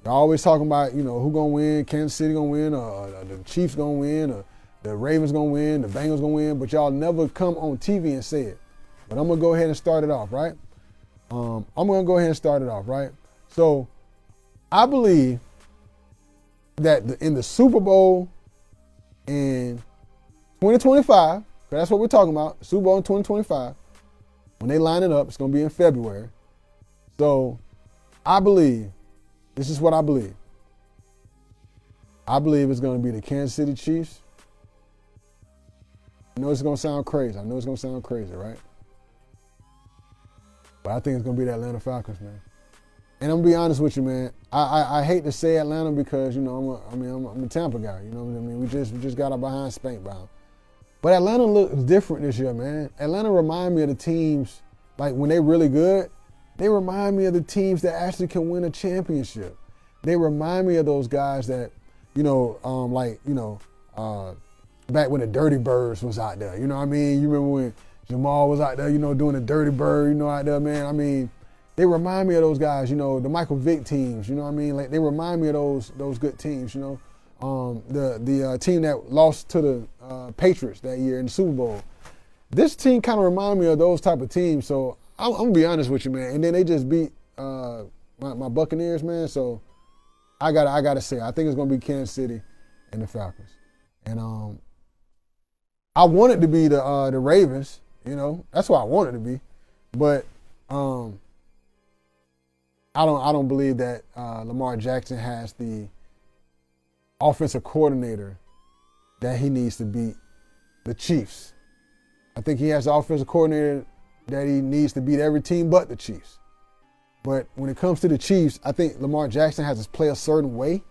They're always talking about, who going to win, Kansas City going to win, or the Chiefs going to win, or the Ravens going to win, the Bengals going to win, but y'all never come on TV and say it. But I'm going to go ahead and start it off, right? So I believe that in the Super Bowl in 2025, that's what we're talking about, Super Bowl in 2025, when they line it up, it's going to be in February. So I believe, this is what I believe. I believe it's going to be the Kansas City Chiefs. I know it's going to sound crazy, right? But I think it's going to be the Atlanta Falcons, man. And I'm going to be honest with you, man. I hate to say Atlanta because, I'm a Tampa guy. You know what I mean? We just got our behind spanked by them. But Atlanta looks different this year, man. Atlanta remind me of the teams, like when they're really good, they remind me of the teams that actually can win a championship. They remind me of those guys that, back when the Dirty Birds was out there. You know what I mean? You remember when Jamal was out there, doing the Dirty Bird, out there, man. I mean, they remind me of those guys, the Michael Vick teams, you know what I mean? Like, they remind me of those good teams, the team that lost to the Patriots that year in the Super Bowl. This team kind of remind me of those type of teams, so I'm going to be honest with you, man. And then they just beat my Buccaneers, man, so I gotta say, I think it's going to be Kansas City and the Falcons. And I want it to be the Ravens, that's what I want it to be. But I don't believe that Lamar Jackson has the offensive coordinator that he needs to beat the Chiefs. I think he has the offensive coordinator that he needs to beat every team but the Chiefs. But when it comes to the Chiefs, I think Lamar Jackson has to play a certain way,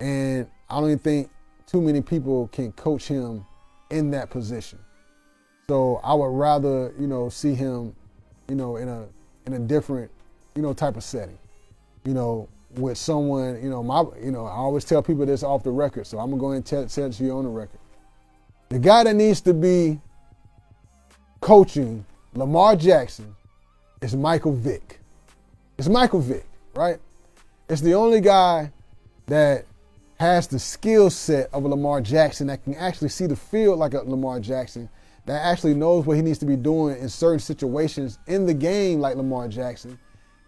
and I don't even think too many people can coach him in that position. So I would rather, see him, in a different, type of setting, with someone, I always tell people this off the record, so I'm gonna go ahead and tell it to you on the record. The guy that needs to be coaching Lamar Jackson is Michael Vick. It's Michael Vick, right? It's the only guy that has the skill set of a Lamar Jackson, that can actually see the field like a Lamar Jackson, that actually knows what he needs to be doing in certain situations in the game like Lamar Jackson,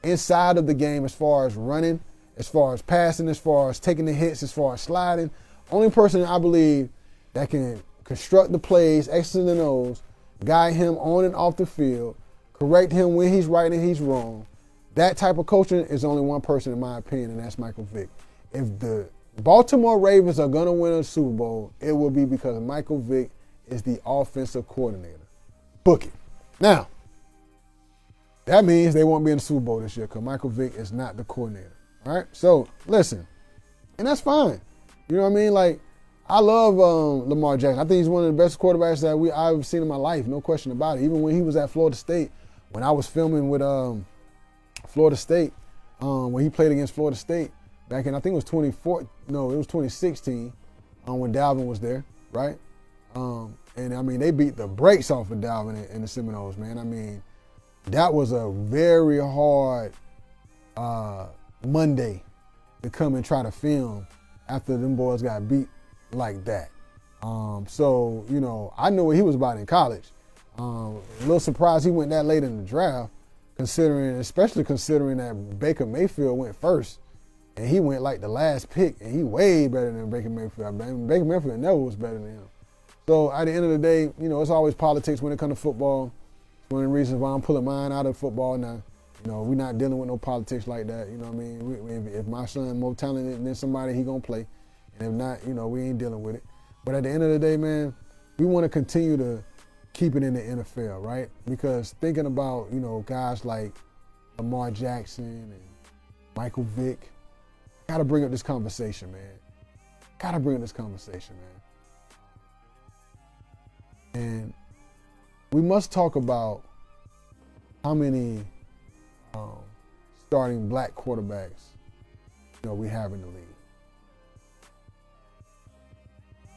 inside of the game as far as running, as far as passing, as far as taking the hits, as far as sliding. Only person I believe that can construct the plays, X's and O's, guide him on and off the field, correct him when he's right and he's wrong. That type of coaching is only one person in my opinion, and that's Michael Vick. If the Baltimore Ravens are going to win a Super Bowl, it will be because Michael Vick is the offensive coordinator. Book it. Now, that means they won't be in the Super Bowl this year because Michael Vick is not the coordinator. All right? So, listen. And that's fine. You know what I mean? Like, I love Lamar Jackson. I think he's one of the best quarterbacks that I've seen in my life, no question about it. Even when he was at Florida State, when I was filming with Florida State, when he played against Florida State, back in, I think it was 2016, when Dalvin was there, right? And I mean, they beat the brakes off of Dalvin and the Seminoles, man. I mean, that was a very hard Monday to come and try to film after them boys got beat like that. So, I knew what he was about in college. A little surprised he went that late in the draft, especially considering that Baker Mayfield went first. And he went like the last pick, and he way better than Baker Mayfield. Baker Mayfield never was better than him. So at the end of the day, it's always politics when it comes to football. It's one of the reasons why I'm pulling mine out of football now. We're not dealing with no politics like that. You know what I mean? If my son more talented than somebody, he gonna play. And if not, we ain't dealing with it. But at the end of the day, man, we want to continue to keep it in the NFL, right? Because thinking about, guys like Lamar Jackson and Michael Vick, gotta bring up this conversation, man. And we must talk about how many starting black quarterbacks, we have in the league.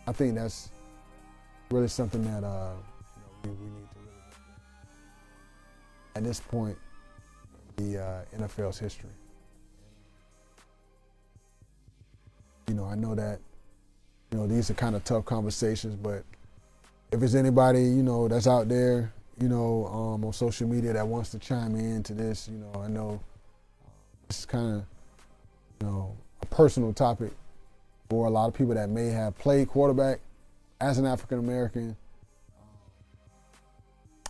I think that's really something that we need to really look at this point in the NFL's history. I know that, these are kind of tough conversations, but if there's anybody, that's out there, on social media that wants to chime in to this, I know this is kind of, a personal topic for a lot of people that may have played quarterback as an African American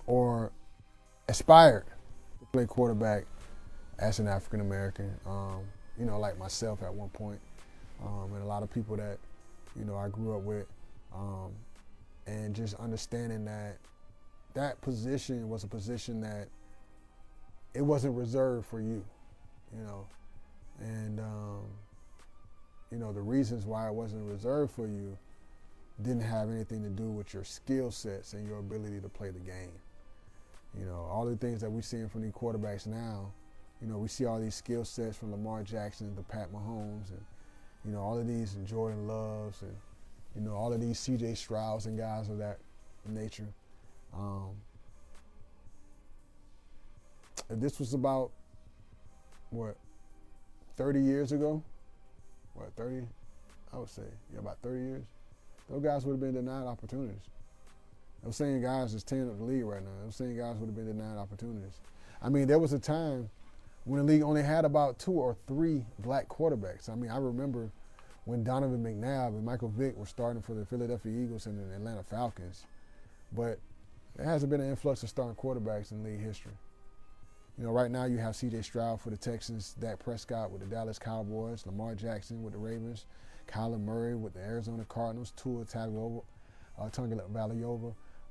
or aspired to play quarterback as an African American, like myself at one point, and a lot of people that, I grew up with, and just understanding that position was a position that it wasn't reserved for you, and the reasons why it wasn't reserved for you didn't have anything to do with your skill sets and your ability to play the game. All the things that we're seeing from these quarterbacks now, we see all these skill sets from Lamar Jackson to Pat Mahomes and, all of these and Jordan Loves and, all of these C.J. Strouds and guys of that nature. If this was about, 30 years ago? 30? I would say, about 30 years. Those guys would have been denied opportunities. I'm saying guys is tearing up the league right now. I'm saying guys would have been denied opportunities. I mean, there was a time when the league only had about 2 or 3 black quarterbacks. I mean, I remember when Donovan McNabb and Michael Vick were starting for the Philadelphia Eagles and the Atlanta Falcons. But there hasn't been an influx of starting quarterbacks in league history. Right now you have C.J. Stroud for the Texans, Dak Prescott with the Dallas Cowboys, Lamar Jackson with the Ravens, Kyler Murray with the Arizona Cardinals, Tua Tagovailoa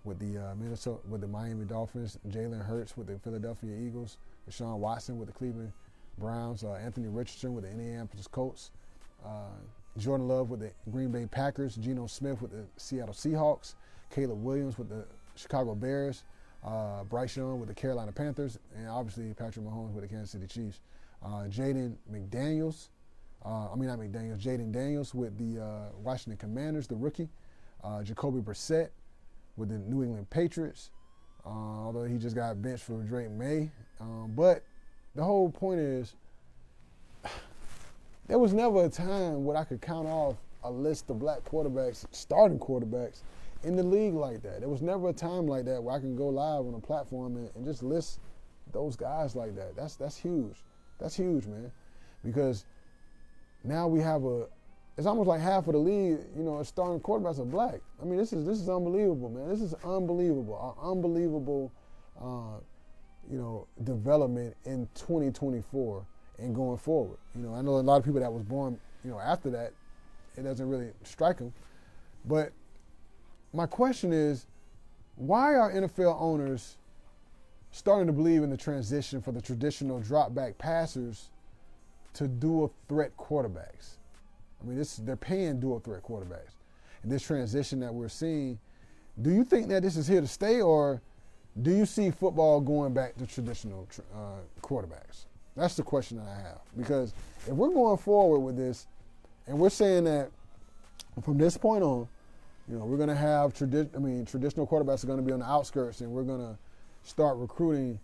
with the Miami Dolphins, Jalen Hurts with the Philadelphia Eagles, Deshaun Watson with the Cleveland Browns, Anthony Richardson with the Indianapolis Colts, Jordan Love with the Green Bay Packers, Geno Smith with the Seattle Seahawks, Caleb Williams with the Chicago Bears, Bryce Young with the Carolina Panthers, and obviously Patrick Mahomes with the Kansas City Chiefs. Jaden Daniels with the Washington Commanders, the rookie. Jacoby Brissett with the New England Patriots, although he just got benched for Drake May. But the whole point is, there was never a time where I could count off a list of black quarterbacks, starting quarterbacks, in the league like that. There was never a time like that where I can go live on a platform and just list those guys like that. That's huge. That's huge, man. Because now we have it's almost like half of the league, starting quarterbacks are black. I mean, this is unbelievable, man. This is unbelievable. Unbelievable, development in 2024 and going forward. I know a lot of people that was born, after that, it doesn't really strike them. But my question is, why are NFL owners starting to believe in the transition for the traditional drop-back passers to dual threat quarterbacks? I mean, they're paying dual threat quarterbacks. And this transition that we're seeing, do you think that this is here to stay, or do you see football going back to traditional quarterbacks? That's the question that I have. Because if we're going forward with this, and we're saying that from this point on, we're going to have traditional quarterbacks are going to be on the outskirts, and we're going to start recruiting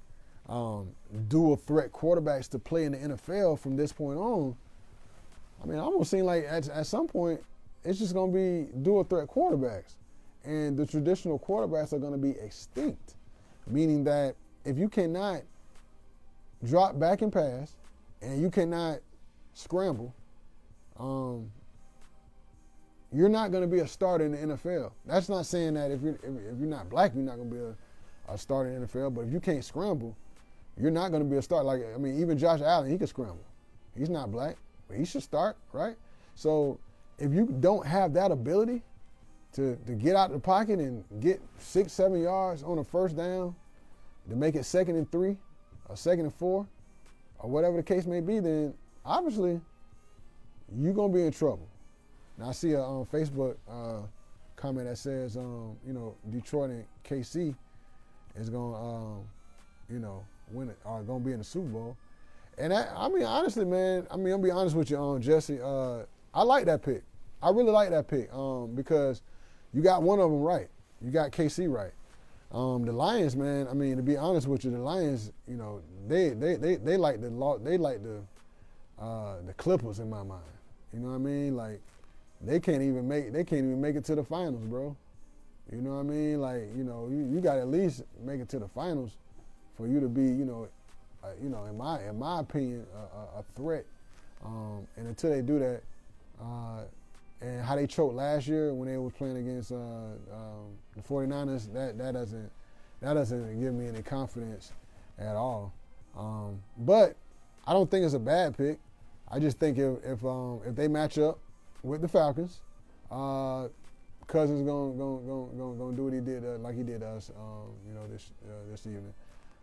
dual threat quarterbacks to play in the NFL from this point on. I mean, it almost seems like at some point it's just going to be dual threat quarterbacks, and the traditional quarterbacks are going to be extinct, meaning that if you cannot drop back and pass and you cannot scramble, you're not going to be a starter in the NFL. That's not saying that if you're not black, you're not going to be a starter in the NFL. But if you can't scramble, you're not going to be a starter. Even Josh Allen, he can scramble. He's not black, but he should start, right? So if you don't have that ability to get out of the pocket and get 6-7 yards on a first down to make it 2nd and 3 or 2nd and 4 or whatever the case may be, then obviously you're going to be in trouble. Now, I see a Facebook comment that says, Detroit and KC is going to, win it, or going to be in the Super Bowl. And honestly, man, I'm going to be honest with you, Jesse. I like that pick. I really like that pick because you got one of them right. You got KC right. The Lions, man, to be honest with you, the Lions, they like the Clippers in my mind. You know what I mean? Like, they can't even make it to the finals, bro. You know what I mean? Like, you got to at least make it to the finals for you to be, in my opinion, a threat. And until they do that, and how they choked last year when they were playing against the 49ers, that doesn't give me any confidence at all. But I don't think it's a bad pick. I just think if they match up with the Falcons, Cousins gonna do what he did like he did to us, this evening.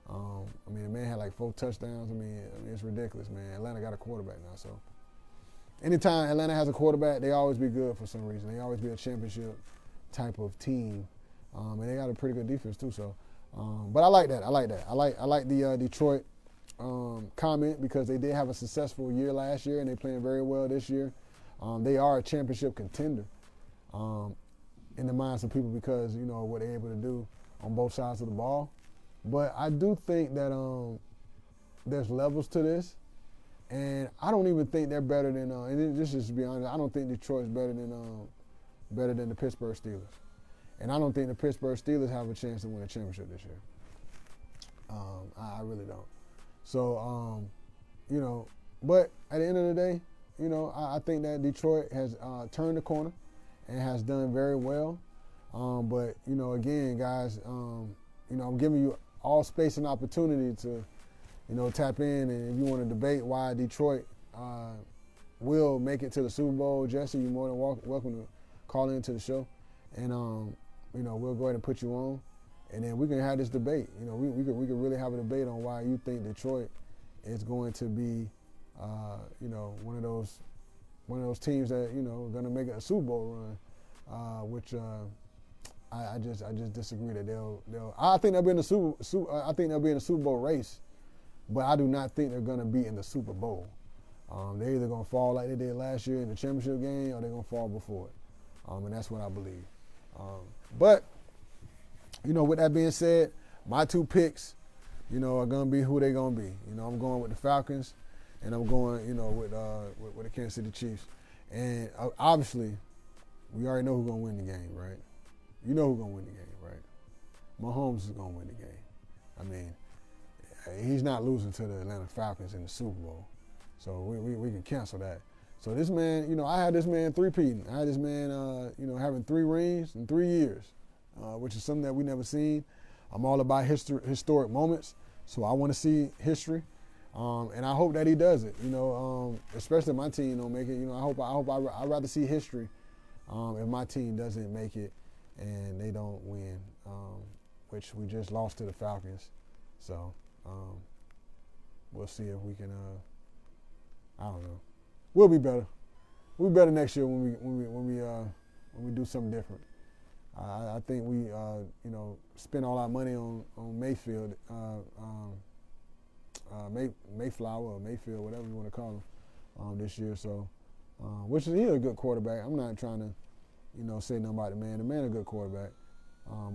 The man had like 4 touchdowns. It's ridiculous, man. Atlanta got a quarterback now, so anytime Atlanta has a quarterback, they always be good for some reason. They always be a championship type of team, and they got a pretty good defense too. So, but I like that. I like the Detroit comment because they did have a successful year last year and they playing very well this year. They are a championship contender in the minds of people because what they're able to do on both sides of the ball. But I do think that there's levels to this, and I don't even think they're better than. And this is to be honest, I don't think Detroit's better than the Pittsburgh Steelers, and I don't think the Pittsburgh Steelers have a chance to win a championship this year. I really don't. So, but at the end of the day, I think that Detroit has turned the corner and has done very well. But again, guys, I'm giving you all space and opportunity to, tap in. And if you want to debate why Detroit will make it to the Super Bowl, Jesse, you're more than welcome to call into the show. And, we'll go ahead and put you on. And then we can have this debate. We could really have a debate on why you think Detroit is going to be, one of those teams that are going to make a Super Bowl run, which I just disagree that they'll. I think they'll be in the Super Bowl race, but I do not think they're going to be in the Super Bowl. They're either going to fall like they did last year in the championship game, or they're going to fall before it, and that's what I believe. But with that being said, my 2 picks, are going to be who they're going to be. I'm going with the Falcons, and I'm going, with the Kansas City Chiefs. And obviously, we already know who's going to win the game, right? You know who's going to win the game, right? Mahomes is going to win the game. He's not losing to the Atlanta Falcons in the Super Bowl. So we can cancel that. So this man, I had this man three-peating. I had this man, having 3 rings in 3 years, which is something that we never seen. I'm all about historic moments, so I want to see history, and I hope that he does it. Especially if my team don't make it. I'd rather see history if my team doesn't make it and they don't win, which we just lost to the Falcons. So we'll see if we can. I don't know. We'll be better. We'll be better next year when we do something different. I think we spend all our money on Mayfield, Mayflower or Mayfield, whatever you want to call him, this year. So, which is he's a good quarterback. I'm not trying to say nothing about the man. The man is a good quarterback,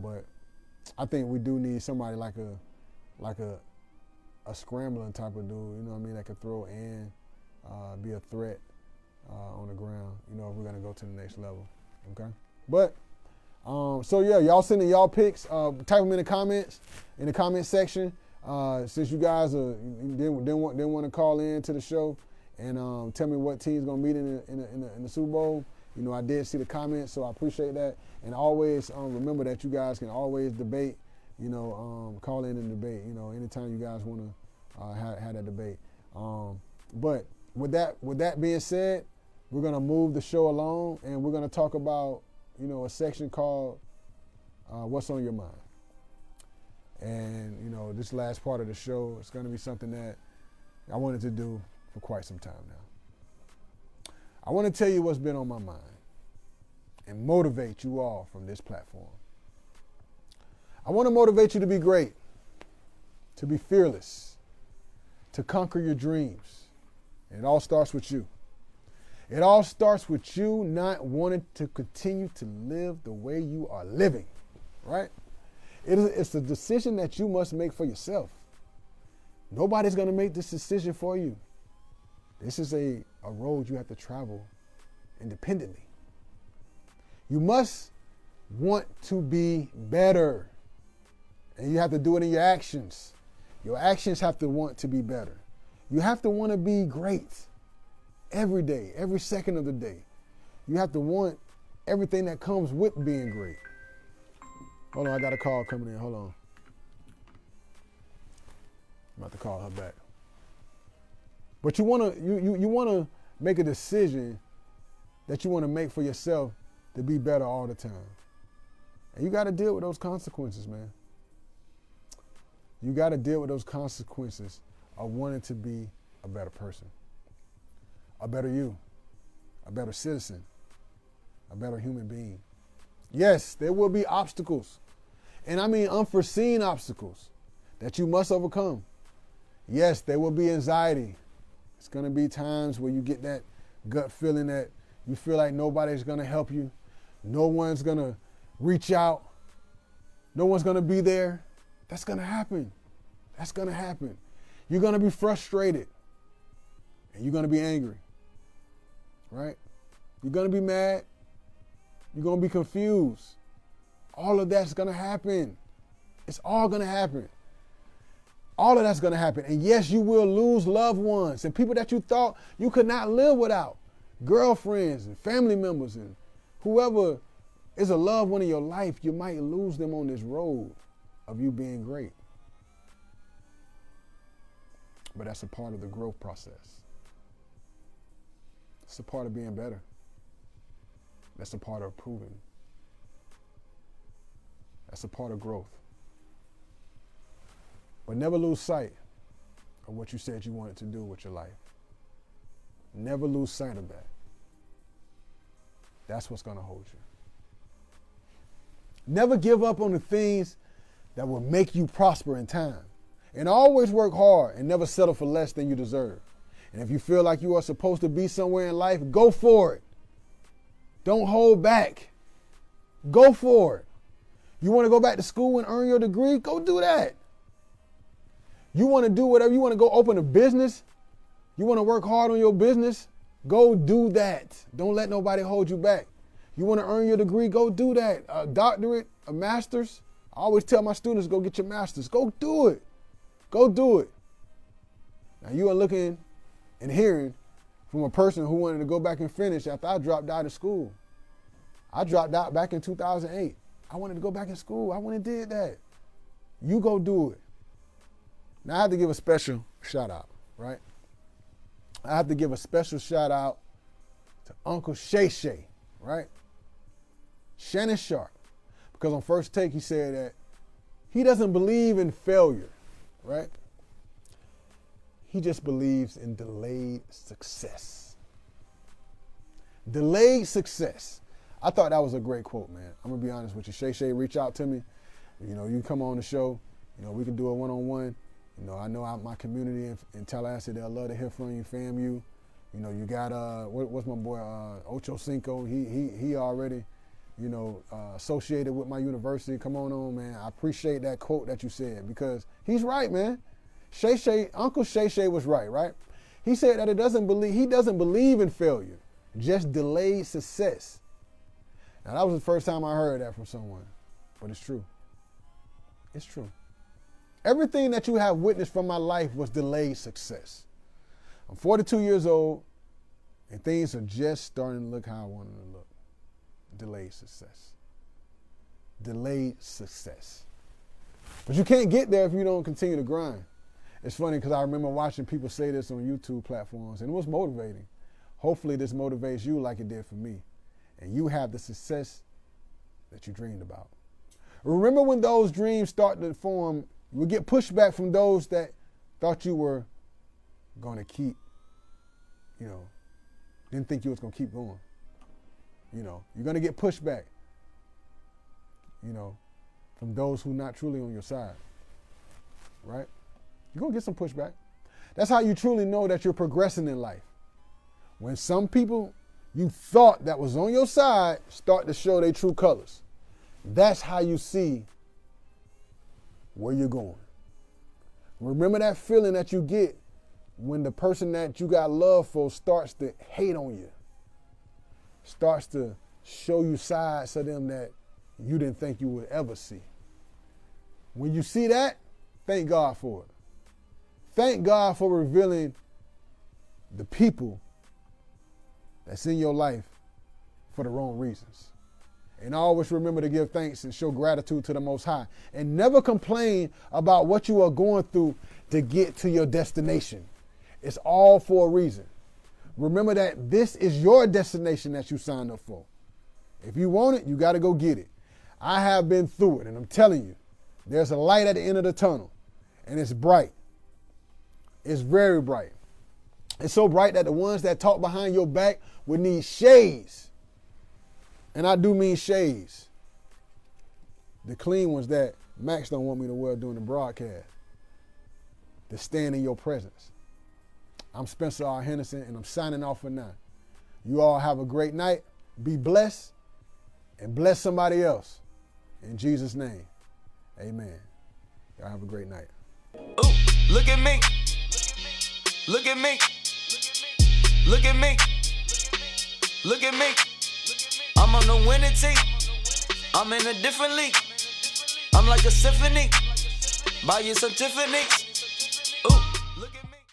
but I think we do need somebody like a scrambling type of dude. That could throw and be a threat on the ground. If we're gonna go to the next level. Okay, but. So yeah, y'all sending y'all picks. Type them in the comments, in the comment section. Since you guys didn't want to call in to the show and tell me what team's gonna meet in the Super Bowl. I did see the comments, so I appreciate that. And always remember that you guys can always debate. Call in and debate. Anytime you guys want to have that debate. But with that being said, we're gonna move the show along, and we're gonna talk about. A section called What's on Your Mind. And, this last part of the show is going to be something that I wanted to do for quite some time now. I want to tell you what's been on my mind and motivate you all from this platform. I want to motivate you to be great, to be fearless, to conquer your dreams. And it all starts with you. It all starts with you not wanting to continue to live the way you are living, right? It's a decision that you must make for yourself. Nobody's going to make this decision for you. This is a road you have to travel independently. You must want to be better. And you have to do it in your actions. Your actions have to want to be better. You have to want to be great every day, every second of the day. You have to want everything that comes with being great. Hold on, I got a call coming in. Hold on. I'm about to call her back. But you want to make a decision that you want to make for yourself to be better all the time. And you got to deal with those consequences, man. You got to deal with those consequences of wanting to be a better person, a better you, a better citizen, a better human being. Yes, there will be obstacles, and I mean unforeseen obstacles that you must overcome. Yes, there will be anxiety. It's going to be times where you get that gut feeling that you feel like nobody's going to help you. No one's going to reach out. No one's going to be there. That's going to happen. That's going to happen. You're going to be frustrated. And you're going to be angry. Right? You're going to be mad. You're going to be confused. All of that's going to happen. It's all going to happen. All of that's going to happen. And yes, you will lose loved ones and people that you thought you could not live without. Girlfriends and family members and whoever is a loved one in your life, you might lose them on this road of you being great. But that's a part of the growth process. It's a part of being better. That's a part of improving. That's a part of growth. But never lose sight of what you said you wanted to do with your life. Never lose sight of that. That's what's going to hold you. Never give up on the things that will make you prosper in time. And always work hard and never settle for less than you deserve. And if you feel like you are supposed to be somewhere in life, go for it. Don't hold back. Go for it. You want to go back to school and earn your degree? Go do that. You want to do whatever. You want to go open a business? You want to work hard on your business? Go do that. Don't let nobody hold you back. You want to earn your degree? Go do that. A doctorate, a master's. I always tell my students, go get your master's. Go do it. Go do it. Now you are looking and hearing from a person who wanted to go back and finish after I dropped out of school. I dropped out back in 2008. I wanted to go back in school. I went and did that. You go do it. Now I have to give a special shout out, right? I have to give a special shout out to Uncle Shay Shay, right? Shannon Sharp. Because on First Take he said that he doesn't believe in failure, right? He just believes in delayed success. Delayed success. I thought that was a great quote, man. I'm going to be honest with you. Shay Shay, reach out to me. You know, you come on the show. You know, we can do a one-on-one. You know, I know my community in Tallahassee, they'll love to hear from you, FAMU. You know, you got, what's my boy, Ocho Cinco. He already, you know, associated with my university. Come on, man. I appreciate that quote that you said because he's right, man. Uncle Shay Shay was right? He said that he doesn't believe in failure, just delayed success. Now, that was the first time I heard that from someone, but it's true. It's true. Everything that you have witnessed from my life was delayed success. I'm 42 years old, and things are just starting to look how I want them to look. Delayed success. Delayed success. But you can't get there if you don't continue to grind. It's funny because I remember watching people say this on YouTube platforms, and it was motivating. Hopefully this motivates you like it did for me, and you have the success that you dreamed about. Remember when those dreams start to form, you will get pushback from those that thought you were going to keep, you know, didn't think you was going to keep going. You know, you're going to get pushback, you know, from those who not truly on your side, right? You're going to get some pushback. That's how you truly know that you're progressing in life. When some people you thought that was on your side start to show their true colors. That's how you see where you're going. Remember that feeling that you get when the person that you got love for starts to hate on you, starts to show you sides of them that you didn't think you would ever see. When you see that, thank God for it. Thank God for revealing the people that's in your life for the wrong reasons. And always remember to give thanks and show gratitude to the Most High. And never complain about what you are going through to get to your destination. It's all for a reason. Remember that this is your destination that you signed up for. If you want it, you got to go get it. I have been through it, and I'm telling you, there's a light at the end of the tunnel, and it's bright. It's very bright. It's so bright that the ones that talk behind your back would need shades. And I do mean shades. The clean ones that Max don't want me to wear during the broadcast. To stand in your presence. I'm Spencer R. Henderson, and I'm signing off for now. You all have a great night. Be blessed, and bless somebody else. In Jesus' name, amen. Y'all have a great night. Ooh, look at me. Look at me. Look at me. Look at me. I'm on the winning team. I'm in a different league. I'm like a symphony. Buy you some Tiffany's.